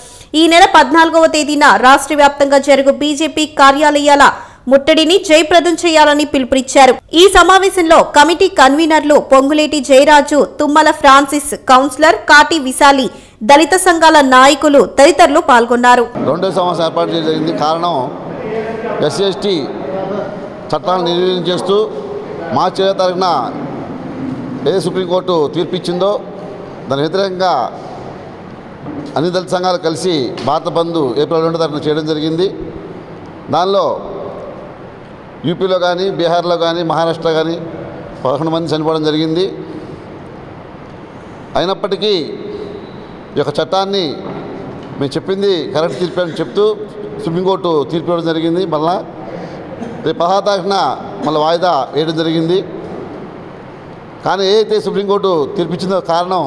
ఈ నెల 14వ తేదీన రాష్ట్ర వ్యాప్తంగా జరుగు బీజేపీ కార్యాలయాల ముట్టడిని జయప్రదం చేయాలని పిలుపునిచ్చారు. ఈ సమావేశంలో కమిటీ కన్వీనర్లు పొంగులేటి జయరాజు, తుమ్మల ఫ్రాన్సిస్, కౌన్సిలర్ కాటి విశాలి, దళిత సంఘాల నాయకులు తదితరులు పాల్గొన్నారు. రెండో సమావేశం ఏర్పాటు చేయడం కారణం ఎస్సీ ఎస్టీ చట్టాలను నిర్వీర్యం చేస్తూ మార్చి 7వ తారీఖున ఏదో సుప్రీంకోర్టు తీర్పిచ్చిందో దాని వ్యతిరేకంగా అన్ని దళిత సంఘాలు కలిసి భారత బంద్ ఏప్రిల్ 2వ తారీఖున చేయడం జరిగింది. దానిలో యూపీలో కానీ బీహార్లో కానీ మహారాష్ట్ర కానీ 11 మంది చనిపోవడం జరిగింది. అయినప్పటికీ ఈ యొక్క చట్టాన్ని మేము చెప్పింది కరెక్ట్ తీర్పు అని చెప్తూ సుప్రీంకోర్టు తీర్పు ఇవ్వడం జరిగింది. మళ్ళా రేపు 16వ తారీఖున మళ్ళీ వాయిదా వేయడం జరిగింది. కానీ ఏదైతే సుప్రీంకోర్టు తీర్పిచ్చిందో కారణం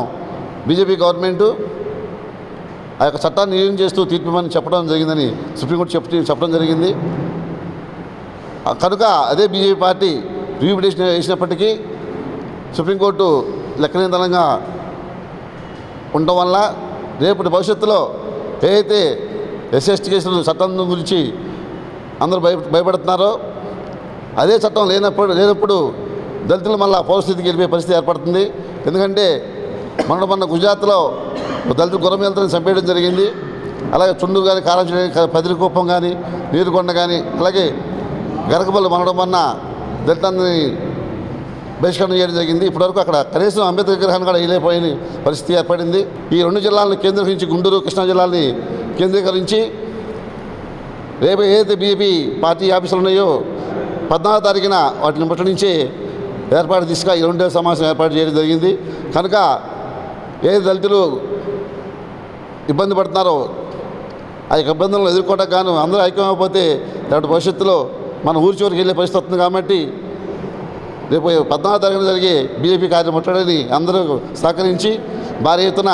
బీజేపీ గవర్నమెంటు ఆ యొక్క చట్టాన్ని నిర్వహణ చేస్తూ తీర్పు ఇవ్వమని చెప్పడం జరిగిందని సుప్రీంకోర్టు చెప్పడం జరిగింది. కనుక అదే బీజేపీ పార్టీ రివ్యూ పిటిషన్ వేసినప్పటికీ సుప్రీంకోర్టు లెక్కలేనితనంగా ఉండటం వల్ల రేపటి భవిష్యత్తులో ఏదైతే ఎస్సీ కేసులు చట్టం గురించి అందరూ భయపడుతున్నారో అదే చట్టం లేనప్పుడు దళితులు మళ్ళీ పౌరస్థితికి వెళ్ళిపోయే పరిస్థితి ఏర్పడుతుంది. ఎందుకంటే మొన్న గుజరాత్లో దళితులు గుర్రమేలతో చంపేయడం జరిగింది. అలాగే చుండూరు కానీ కారంచేడు కానీ పదిరికుప్పం కానీ నీరుకొండ కానీ అలాగే గరకపల్లి మొన్న దళితులని బహిష్కరణ చేయడం జరిగింది. ఇప్పటివరకు అక్కడ కనీసం అంబేద్కర్ విగ్రహాన్ని కూడా వేయలేకపోయిన పరిస్థితి ఏర్పడింది. ఈ 2 జిల్లాలను కేంద్రీకరించి గుంటూరు కృష్ణా జిల్లాలని కేంద్రీకరించి రేపు ఏదైతే బీజేపీ పార్టీ ఆఫీసులు ఉన్నాయో 14వ తారీఖున వాటిని ముట్టడించి ఏర్పాటు తీసుకుని ఈ 2వ సమావేశం ఏర్పాటు చేయడం జరిగింది. కనుక ఏ దళితులు ఇబ్బంది పడుతున్నారో ఆ యొక్క ఇబ్బందులను ఎదుర్కోవడానికి గాను అందరూ ఐక్యమైపోతే రేపటి భవిష్యత్తులో మన ఊరి చివరికి వెళ్ళే పరిస్థితి వస్తుంది కాబట్టి రేపు 14వ తారీఖున జరిగే బీజేపీ కార్యముట్టడిని అందరూ సహకరించి భారీ ఎత్తున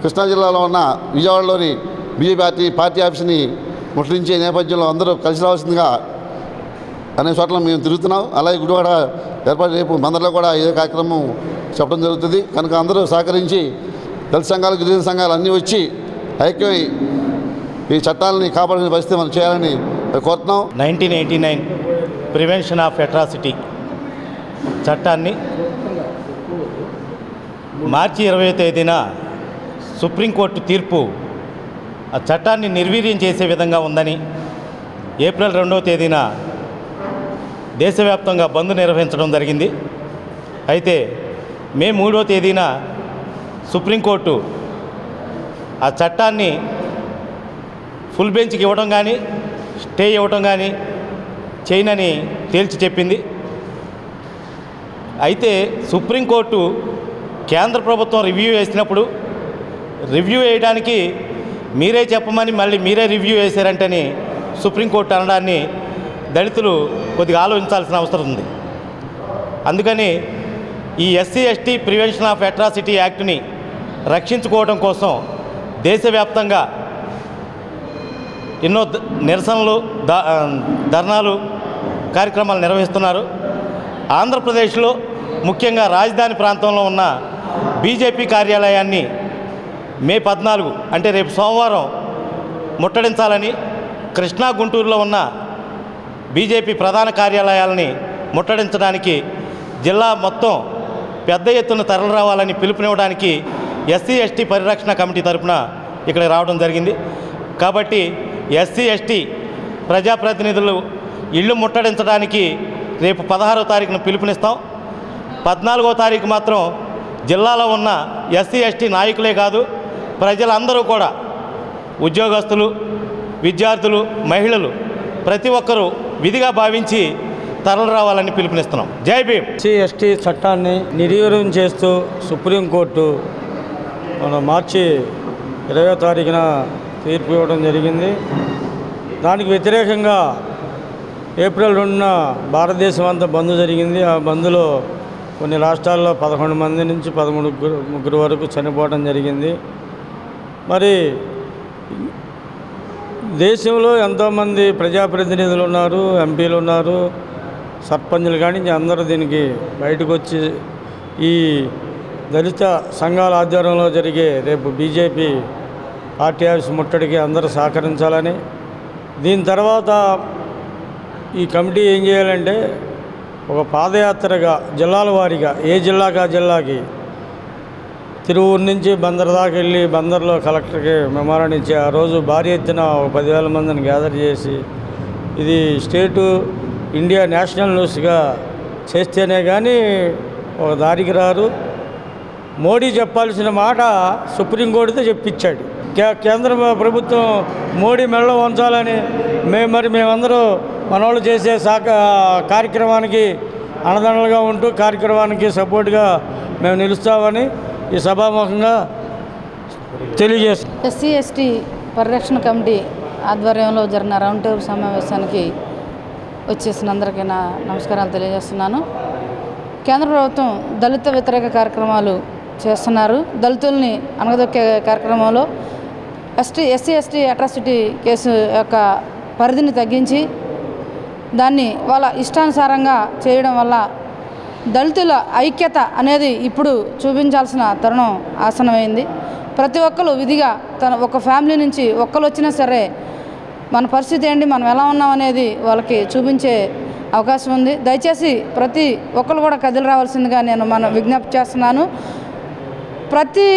కృష్ణా జిల్లాలో ఉన్న విజయవాడలోని బీజేపీ పార్టీ ఆఫీస్ని ముట్టడించే నేపథ్యంలో అందరూ కలిసి రావాల్సిందిగా అనేక చోట్ల మేము తిరుగుతున్నాం. అలాగే గుడివాడ ఏర్పాటు రేపు మందరిలో కూడా ఇదే కార్యక్రమం చెప్పడం జరుగుతుంది. కనుక అందరూ సహకరించి దళిత సంఘాలు గిరిజన సంఘాలు అన్నీ వచ్చి ఐక్యమై ఈ చట్టాలని కాపాడిన పరిస్థితి మనం చేయాలని కోరుతున్నాం. 1989 ప్రివెన్షన్ ఆఫ్ అట్రాసిటీ చట్టాన్ని మార్చి 20వ తేదీన సుప్రీంకోర్టు తీర్పు ఆ చట్టాన్ని నిర్వీర్యం చేసే విధంగా ఉందని ఏప్రిల్ 2వ తేదీన దేశవ్యాప్తంగా బంద్ నిర్వహించడం జరిగింది. అయితే మే 3వ తేదీన సుప్రీంకోర్టు ఆ చట్టాన్ని ఫుల్ బెంచ్కి ఇవ్వడం కానీ స్టే ఇవ్వడం కానీ చేయనని తేల్చి చెప్పింది. అయితే సుప్రీంకోర్టు కేంద్ర ప్రభుత్వం రివ్యూ వేసినప్పుడు రివ్యూ వేయడానికి మీరే చెప్పమని మళ్ళీ మీరే రివ్యూ వేశారంటని సుప్రీంకోర్టు అనడాన్ని దళితులు కొద్దిగా ఆలోచించాల్సిన అవసరం ఉంది. అందుకని ఈ SC ST prevention of atrocity యాక్ట్ని రక్షించుకోవడం కోసం దేశవ్యాప్తంగా ఎన్నో నిరసనలు ధర్నాలు కార్యక్రమాలు నిర్వహిస్తున్నారు. ఆంధ్రప్రదేశ్లో ముఖ్యంగా రాజధాని ప్రాంతంలో ఉన్న బీజేపీ కార్యాలయాన్ని మే 14 అంటే రేపు సోమవారం ముట్టడించాలని, కృష్ణా గుంటూరులో ఉన్న బీజేపీ ప్రధాన కార్యాలయాలని ముట్టడించడానికి జిల్లా మొత్తం పెద్ద ఎత్తున తరలి రావాలని పిలుపునివ్వడానికి ఎస్సీ ఎస్టీ పరిరక్షణ కమిటీ తరఫున ఇక్కడ రావడం జరిగింది. కాబట్టి ఎస్సీ ఎస్టీ ప్రజాప్రతినిధులు ఇళ్ళు ముట్టడించడానికి రేపు 16వ తారీఖున పిలుపునిస్తాం. 14వ తారీఖు మాత్రం జిల్లాలో ఉన్న ఎస్సీ ఎస్టీ నాయకులే కాదు ప్రజలందరూ కూడా ఉద్యోగస్తులు, విద్యార్థులు, మహిళలు ప్రతి ఒక్కరూ విధిగా భావించి తరలి రావాలని పిలుపునిస్తున్నాం. జై భీమ్. ఎస్సీ ఎస్టీ చట్టాన్ని నిర్వీర్యం చేస్తూ సుప్రీంకోర్టు మన మార్చి 20వ తారీఖున తీర్పు ఇవ్వడం జరిగింది. దానికి వ్యతిరేకంగా ఏప్రిల్ 2న భారతదేశం అంతా బంద్ జరిగింది. ఆ బంద్లో కొన్ని రాష్ట్రాల్లో 11 మంది నుంచి 13 వరకు చనిపోవడం జరిగింది. మరి దేశంలో ఎంతోమంది ప్రజాప్రతినిధులు ఉన్నారు, ఎంపీలు ఉన్నారు, సర్పంచులు కానీ అందరూ దీనికి బయటకు వచ్చి ఈ దళిత సంఘాల ఆధ్వర్యంలో జరిగే రేపు బీజేపీ పార్టీ ఆఫీస్ ముట్టడికి అందరూ సహకరించాలని, దీని తర్వాత ఈ కమిటీ ఏం చేయాలంటే ఒక పాదయాత్రగా జిల్లాల వారీగా ఏ జిల్లాకి ఆ జిల్లాకి తిరువూరు నుంచి బందర్ దాకా వెళ్ళి బందర్లో కలెక్టర్కి మెమోరాండం ఇచ్చి ఆ రోజు భారీ ఎత్తున 10,000 మందిని గ్యాదర్ చేసి ఇది స్టేటు ఇండియా నేషనల్ న్యూస్గా చేస్తేనే కానీ ఒక దారికి రారు. మోడీ చెప్పాల్సిన మాట సుప్రీంకోర్టుతో చెప్పించాడు. కేంద్ర ప్రభుత్వం మోడీ మెడలో ఉంచాలని మేమందరూ మనోళ్ళు చేసే కార్యక్రమానికి అన్నదండలుగా ఉంటూ కార్యక్రమానికి సపోర్ట్గా మేము నిలుస్తామని ఈ సభాముఖంగా తెలియజేస్తాం. ఎస్సీ ఎస్టీ పరిరక్షణ కమిటీ ఆధ్వర్యంలో జరిగిన రౌండ్ టేబుల్ సమావేశానికి వచ్చేసిన అందరికీ నా నమస్కారాలు తెలియజేస్తున్నాను. కేంద్ర ప్రభుత్వం దళిత వ్యతిరేక కార్యక్రమాలు చేస్తున్నారు. దళితుల్ని అణగదొక్కే కార్యక్రమంలో ఎస్సీ ఎస్టీ అట్రాసిటీ కేసు యొక్క పరిధిని తగ్గించి దాన్ని వాళ్ళ ఇష్టానుసారంగా చేయడం వల్ల దళితుల ఐక్యత అనేది ఇప్పుడు చూపించాల్సిన తరుణం ఆసనమైంది. ప్రతి ఒక్కరు విధిగా ఒక ఫ్యామిలీ నుంచి ఒక్కరు వచ్చినా సరే మన పరిస్థితి ఏంటి, మనం ఎలా ఉన్నాం అనేది వాళ్ళకి చూపించే అవకాశం ఉంది. దయచేసి ప్రతి ఒక్కరు కూడా కదిలి రావాల్సిందిగా నేను విజ్ఞప్తి చేస్తున్నాను. ప్రతి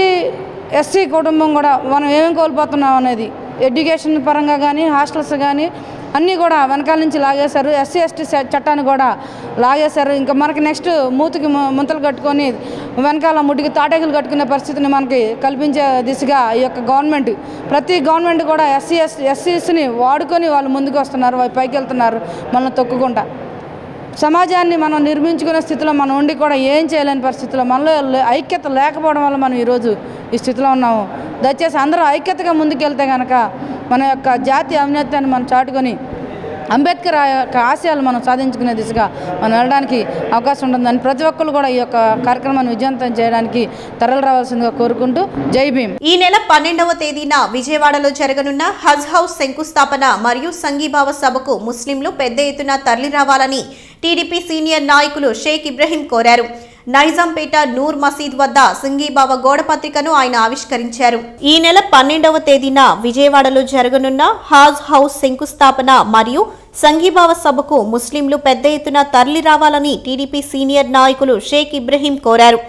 ఎస్సీ కుటుంబం కూడా మనం ఏమేమి కోల్పోతున్నాం అనేది ఎడ్యుకేషన్ పరంగా కానీ హాస్టల్స్ కానీ అన్నీ కూడా వెనకాల నుంచి లాగేశారు. ఎస్సీ ఎస్టీ చట్టాన్ని కూడా లాగేశారు. ఇంకా మనకి నెక్స్ట్ మూతికి ముంతలు కట్టుకొని వెనకాల ముట్టికి తాటేకులు కట్టుకునే పరిస్థితిని మనకి కల్పించే దిశగా ఈ యొక్క గవర్నమెంట్ ప్రతి గవర్నమెంట్ కూడా ఎస్సీని వాడుకొని వాళ్ళు ముందుకు వస్తున్నారు, వాళ్ళు పైకి వెళ్తున్నారు మనల్ని తొక్కుకుంటా. సమాజాన్ని మనం నిర్మించుకునే స్థితిలో మనం ఉండి కూడా ఏం చేయలేని పరిస్థితిలో మనలో ఐక్యత లేకపోవడం వల్ల మనం ఈరోజు ఈ స్థితిలో ఉన్నాము. దయచేసి అందరూ ఐక్యతగా ముందుకెళ్తే కనుక మన యొక్క జాతి ఔన్నత్యాన్ని మనం చాటుకొని అంబేద్కర్ యొక్క ఆశయాలు మనం సాధించుకునే దిశగా మనం వెళ్ళడానికి అవకాశం ఉంటుందని ప్రతి ఒక్కరు కూడా ఈ యొక్క కార్యక్రమాన్ని విజయవంతం చేయడానికి తరలి రావాల్సిందిగా కోరుకుంటూ జై భీమ్. ఈ నెల 12వ తేదీన విజయవాడలో జరగనున్న హజ్ హౌస్ శంకుస్థాపన మరియు సంఘీభావ సభకు ముస్లింలు పెద్ద ఎత్తున తరలి రావాలని టీడీపీ సీనియర్ నాయకులు షేక్ ఇబ్రహీం కోరారు. నైజాంపేట నూర్ మసీద్ వద్ద సంఘీభావ గోడ పత్రికను ఆయన ఆవిష్కరించారు. ఈ నెల 12వ తేదీన విజయవాడలో జరగనున్న హాజ్ హౌస్ శంకుస్థాపన మరియు సంఘీభావ సభకు ముస్లింలు పెద్ద ఎత్తున తరలి రావాలని టీడీపీ సీనియర్ నాయకులు షేక్ ఇబ్రహీం కోరారు.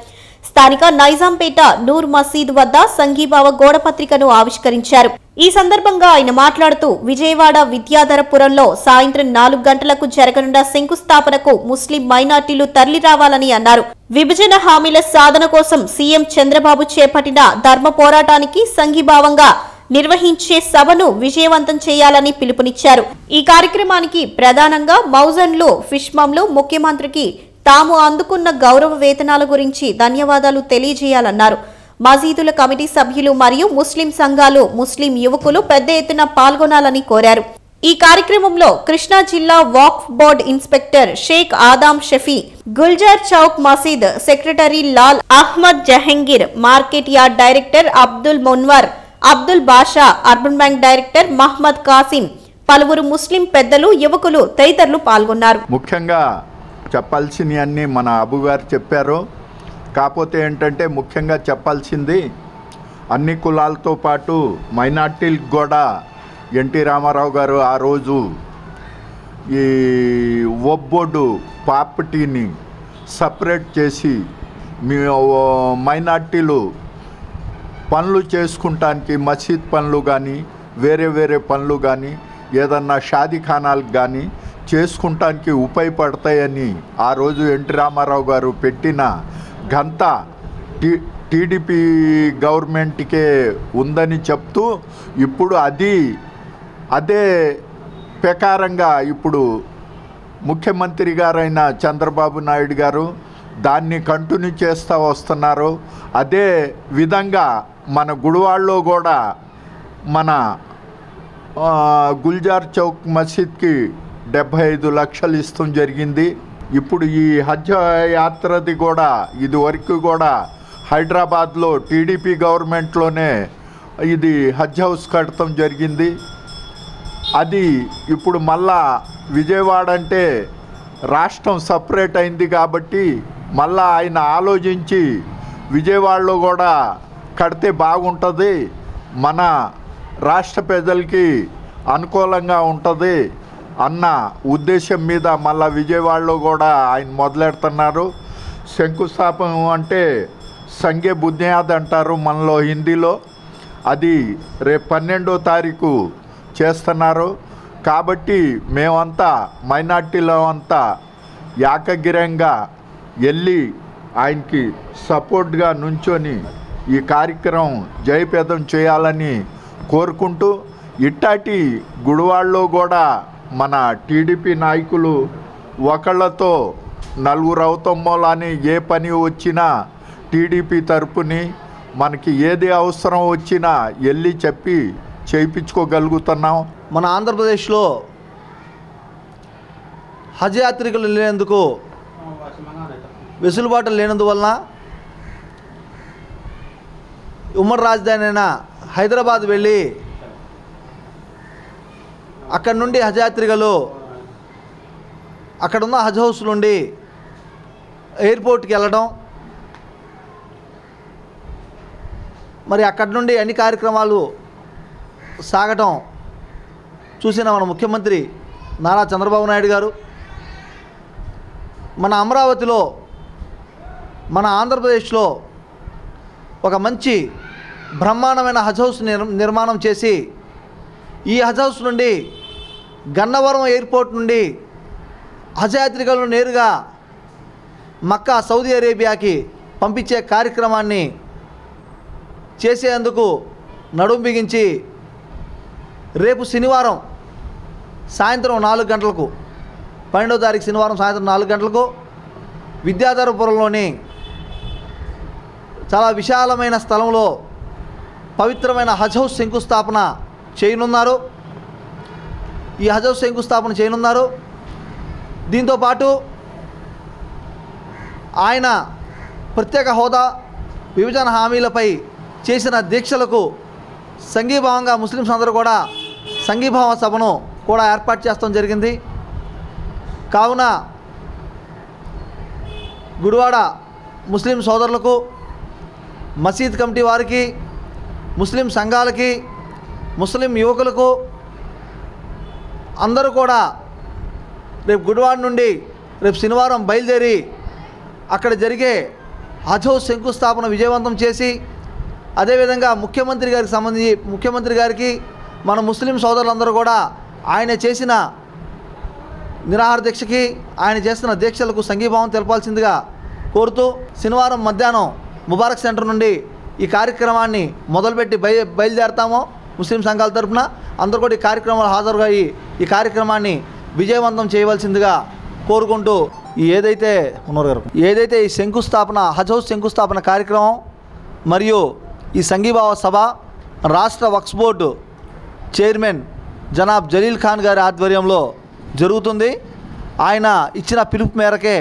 స్థానిక నైజాంపేట నూర్ మసీద్ వద్ద సంఘీభావ గోడ పత్రికను ఆవిష్కరించారు. ఈ సందర్భంగా ఆయన మాట్లాడుతూ విజయవాడ విద్యాధరపురంలో సాయంత్రం 4 గంటలకు జరగనున్న శంకుస్థాపనకు ముస్లిం మైనార్టీలు తరలి రావాలని అన్నారు. విభజన హామీల సాధన కోసం సీఎం చంద్రబాబు చేపట్టిన ధర్మ పోరాటానికి సంఘీభావంగా నిర్వహించే సభను విజయవంతం చేయాలని పిలుపునిచ్చారు. ఈ కార్యక్రమానికి ప్రధానంగా మౌజన్లు ఫిష్మంలు ముఖ్యమంత్రికి తాము అందుకున్న గౌరవ వేతనాల గురించి ధన్యవాదాలు తెలియజేయాలన్నారు. మసీదుల కమిటీ సభ్యులు మరియు ముస్లిం సంఘాలు ముస్లిం యువకులు పెద్ద ఎత్తున పాల్గొనాలని కోరారు. ఈ కార్యక్రమంలో కృష్ణా జిల్లా వక్ఫ్ బోర్డు ఇన్స్పెక్టర్ షేక్ ఆదాం షఫీ, గుల్జార్ చౌక్ మసీద్ secretary Lal Ahmed Jahangir, market yard director Abdul Munwar, Abdul Basha, urban bank director Mohammed Kasim, పలువురు ముస్లిం పెద్దలు, యువకులు తదితరులు పాల్గొన్నారు. ముఖ్యంగా చెప్పాల్సినవి అన్నీ మన అబు గారు చెప్పారు. కాకపోతే ఏంటంటే ముఖ్యంగా చెప్పాల్సింది అన్ని కులాలతో పాటు మైనార్టీలకు కూడా ఎన్టీ రామారావు గారు ఆ రోజు ఈ ఒబ్బొడు ప్రాపర్టీని సపరేట్ చేసి మైనార్టీలు పనులు చేసుకుంటానికి మసీద్ పనులు కానీ వేరే వేరే పనులు కానీ ఏదన్నా షాదీఖానాలకు కానీ చేసుకుంటానికి ఉపయోగపడతాయని ఆ రోజు ఎన్టీ రామారావు గారు పెట్టిన ఘనత టీడీపీ గవర్నమెంట్కే ఉందని చెప్తూ ఇప్పుడు అదే ప్రకారంగా ఇప్పుడు ముఖ్యమంత్రి గారైన చంద్రబాబు నాయుడు గారు దాన్ని కంటిన్యూ చేస్తూ వస్తున్నారు. అదే విధంగా మన గుడివాడలో కూడా మన గుల్జార్ చౌక్ మసీద్కి 75 లక్షలు ఇస్తాం జరిగింది. ఇప్పుడు ఈ హజ్ యాత్రది కూడా ఇదివరకు కూడా హైదరాబాద్లో టీడీపీ గవర్నమెంట్లోనే ఇది హజ్ హౌస్ కడతాం జరిగింది. అది ఇప్పుడు మళ్ళా విజయవాడ అంటే రాష్ట్రం సపరేట్ అయింది కాబట్టి మళ్ళా ఆయన ఆలోచించి విజయవాడలో కూడా కడితే బాగుంటుంది, మన రాష్ట్ర ప్రజలకి అనుకూలంగా ఉంటుంది అన్న ఉద్దేశం మీద మళ్ళా విజయవాడలో కూడా ఆయన మొదలెడుతున్నారు. శంకుస్థాపన అంటే సంగే బునియాద్ అంటారు మనలో హిందీలో. అది రేపు 12వ తారీఖు చేస్తున్నారు. కాబట్టి మేమంతా మైనార్టీలో అంతా ఏకగ్రీవంగా వెళ్ళి ఆయనకి సపోర్ట్గా నుంచొని ఈ కార్యక్రమం జయప్రదం చేయాలని కోరుకుంటూ ఇట్టాటి గుడివాడలో కూడా మన టీడీపీ నాయకులు ఒకళ్ళతో నలుగురు అవుతామోలని ఏ పని వచ్చినా టీడీపీ తరపుని మనకి ఏది అవసరం వచ్చినా వెళ్ళి చెప్పి చేయించుకోగలుగుతున్నాం. మన ఆంధ్రప్రదేశ్లో హజ్ యాత్రికులు వెళ్ళేందుకు వెసులుబాటు లేనందువలన ఉమ్మడి రాజధాని అయిన హైదరాబాద్ వెళ్ళి అక్కడి నుండి హజ్ యాత్రికులు అక్కడున్న హజ్ హౌస్ నుండి ఎయిర్పోర్ట్కి వెళ్ళడం, మరి అక్కడి నుండి అన్ని కార్యక్రమాలు సాగటం చూసిన మన ముఖ్యమంత్రి నారా చంద్రబాబు నాయుడు గారు మన అమరావతిలో మన ఆంధ్రప్రదేశ్లో ఒక మంచి బ్రహ్మాండమైన హజ్ హౌస్ నిర్మాణం చేసి ఈ హజ్ హౌస్ నుండి గన్నవరం ఎయిర్పోర్ట్ నుండి హజ్ యాత్రికులను నేరుగా మక్కా సౌదీ అరేబియాకి పంపించే కార్యక్రమాన్ని చేసేందుకు నడుం బిగించి రేపు శనివారం సాయంత్రం 4 గంటలకు 12వ తారీఖు శనివారం సాయంత్రం 4 గంటలకు విద్యాధరపురంలోని చాలా విశాలమైన స్థలంలో పవిత్రమైన హజ్ హౌస్ శంకుస్థాపన చేయనున్నారు. ఈ హజ్ హౌస్ శంకుస్థాపన చేయనున్నారు. దీంతోపాటు ఆయన ప్రత్యేక హోదా, విభజన హామీలపై చేసిన దీక్షలకు సంఘీభావంగా ముస్లిమ్స్ అందరూ కూడా సంఘీభావ సభను కూడా ఏర్పాటు చేస్తాం జరిగింది. కావున గుడివాడ ముస్లిం సోదరులకు, మసీద్ కమిటీ వారికి, ముస్లిం సంఘాలకి, ముస్లిం యువకులకు అందరూ కూడా రేపు గుడివాడ నుండి రేపు శనివారం బయలుదేరి అక్కడ జరిగే హజ్ హౌస్ శంకుస్థాపన విజయవంతం చేసి, అదేవిధంగా ముఖ్యమంత్రి గారికి మన ముస్లిం సోదరులందరూ కూడా ఆయన చేసిన నిరాహార దీక్షకి, ఆయన చేస్తున్న దీక్షలకు సంఘీభావం తెలపాల్సిందిగా కోరుతూ శనివారం మధ్యాహ్నం ముబారక్ సెంటర్ నుండి ఈ కార్యక్రమాన్ని మొదలుపెట్టి బయలుదేరతామో ముస్లిం సంఘాల తరఫున అందరూ కూడా ఈ కార్యక్రమాలు హాజరుగా ఈ కార్యక్రమాన్ని విజయవంతం చేయవలసిందిగా కోరుకుంటూ ఏదైతే ఈ శంకుస్థాపన హజ్ హౌస్ శంకుస్థాపన కార్యక్రమం మరియు ఈ సంఘీభావ సభ రాష్ట్ర వక్ఫ్ బోర్డు చైర్మన్ జనాబ్ జలీల్ ఖాన్ గారి ఆధ్వర్యంలో జరుగుతుంది. ఆయన ఇచ్చిన పిలుపు మేరకే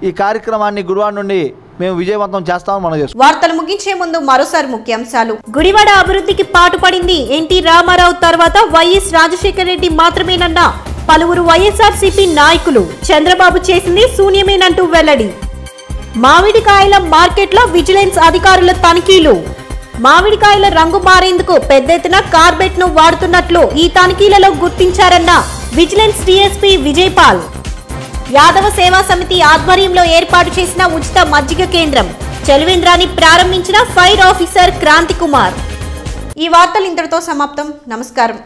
ఈ కార్యక్రమాన్ని గుడివాడ నుండి మేము విజయవంతం చేస్తామని మనం చేస్తాం. వార్తలు ముగించే ముందు మరోసారి ముఖ్యాంశాలు. గుడివాడ అభివృద్ధికి పాటుపడింది ఎన్టీ రామారావు తర్వాత వైఎస్ రాజశేఖర రెడ్డి మాత్రమేనన్న పలువురు వైఎస్ఆర్సీపీ నాయకులు. చంద్రబాబు చేసింది శూన్యమేనంటూ వెల్లడి. మామిడికాయల మార్కెట్లో విజిలెన్స్ అధికారుల తనిఖీలు. మామిడికాయల రంగు మారేందుకు పెద్ద ఎత్తున కార్బెట్ ను వాడుతున్నట్లు ఈ తనిఖీలలో గుర్తించారన్న విజిలెన్స్ డీఎస్పీ విజయపాల్. యాదవ సేవా సమితి ఆధ్వర్యంలో ఏర్పాటు చేసిన ఉచిత మజ్జిగ కేంద్రం చలివేంద్రాన్ని ప్రారంభించిన ఫైర్ ఆఫీసర్ క్రాంతి కుమార్. ఈ వార్తలు ఇంతటితో సమాప్తం. నమస్కారం.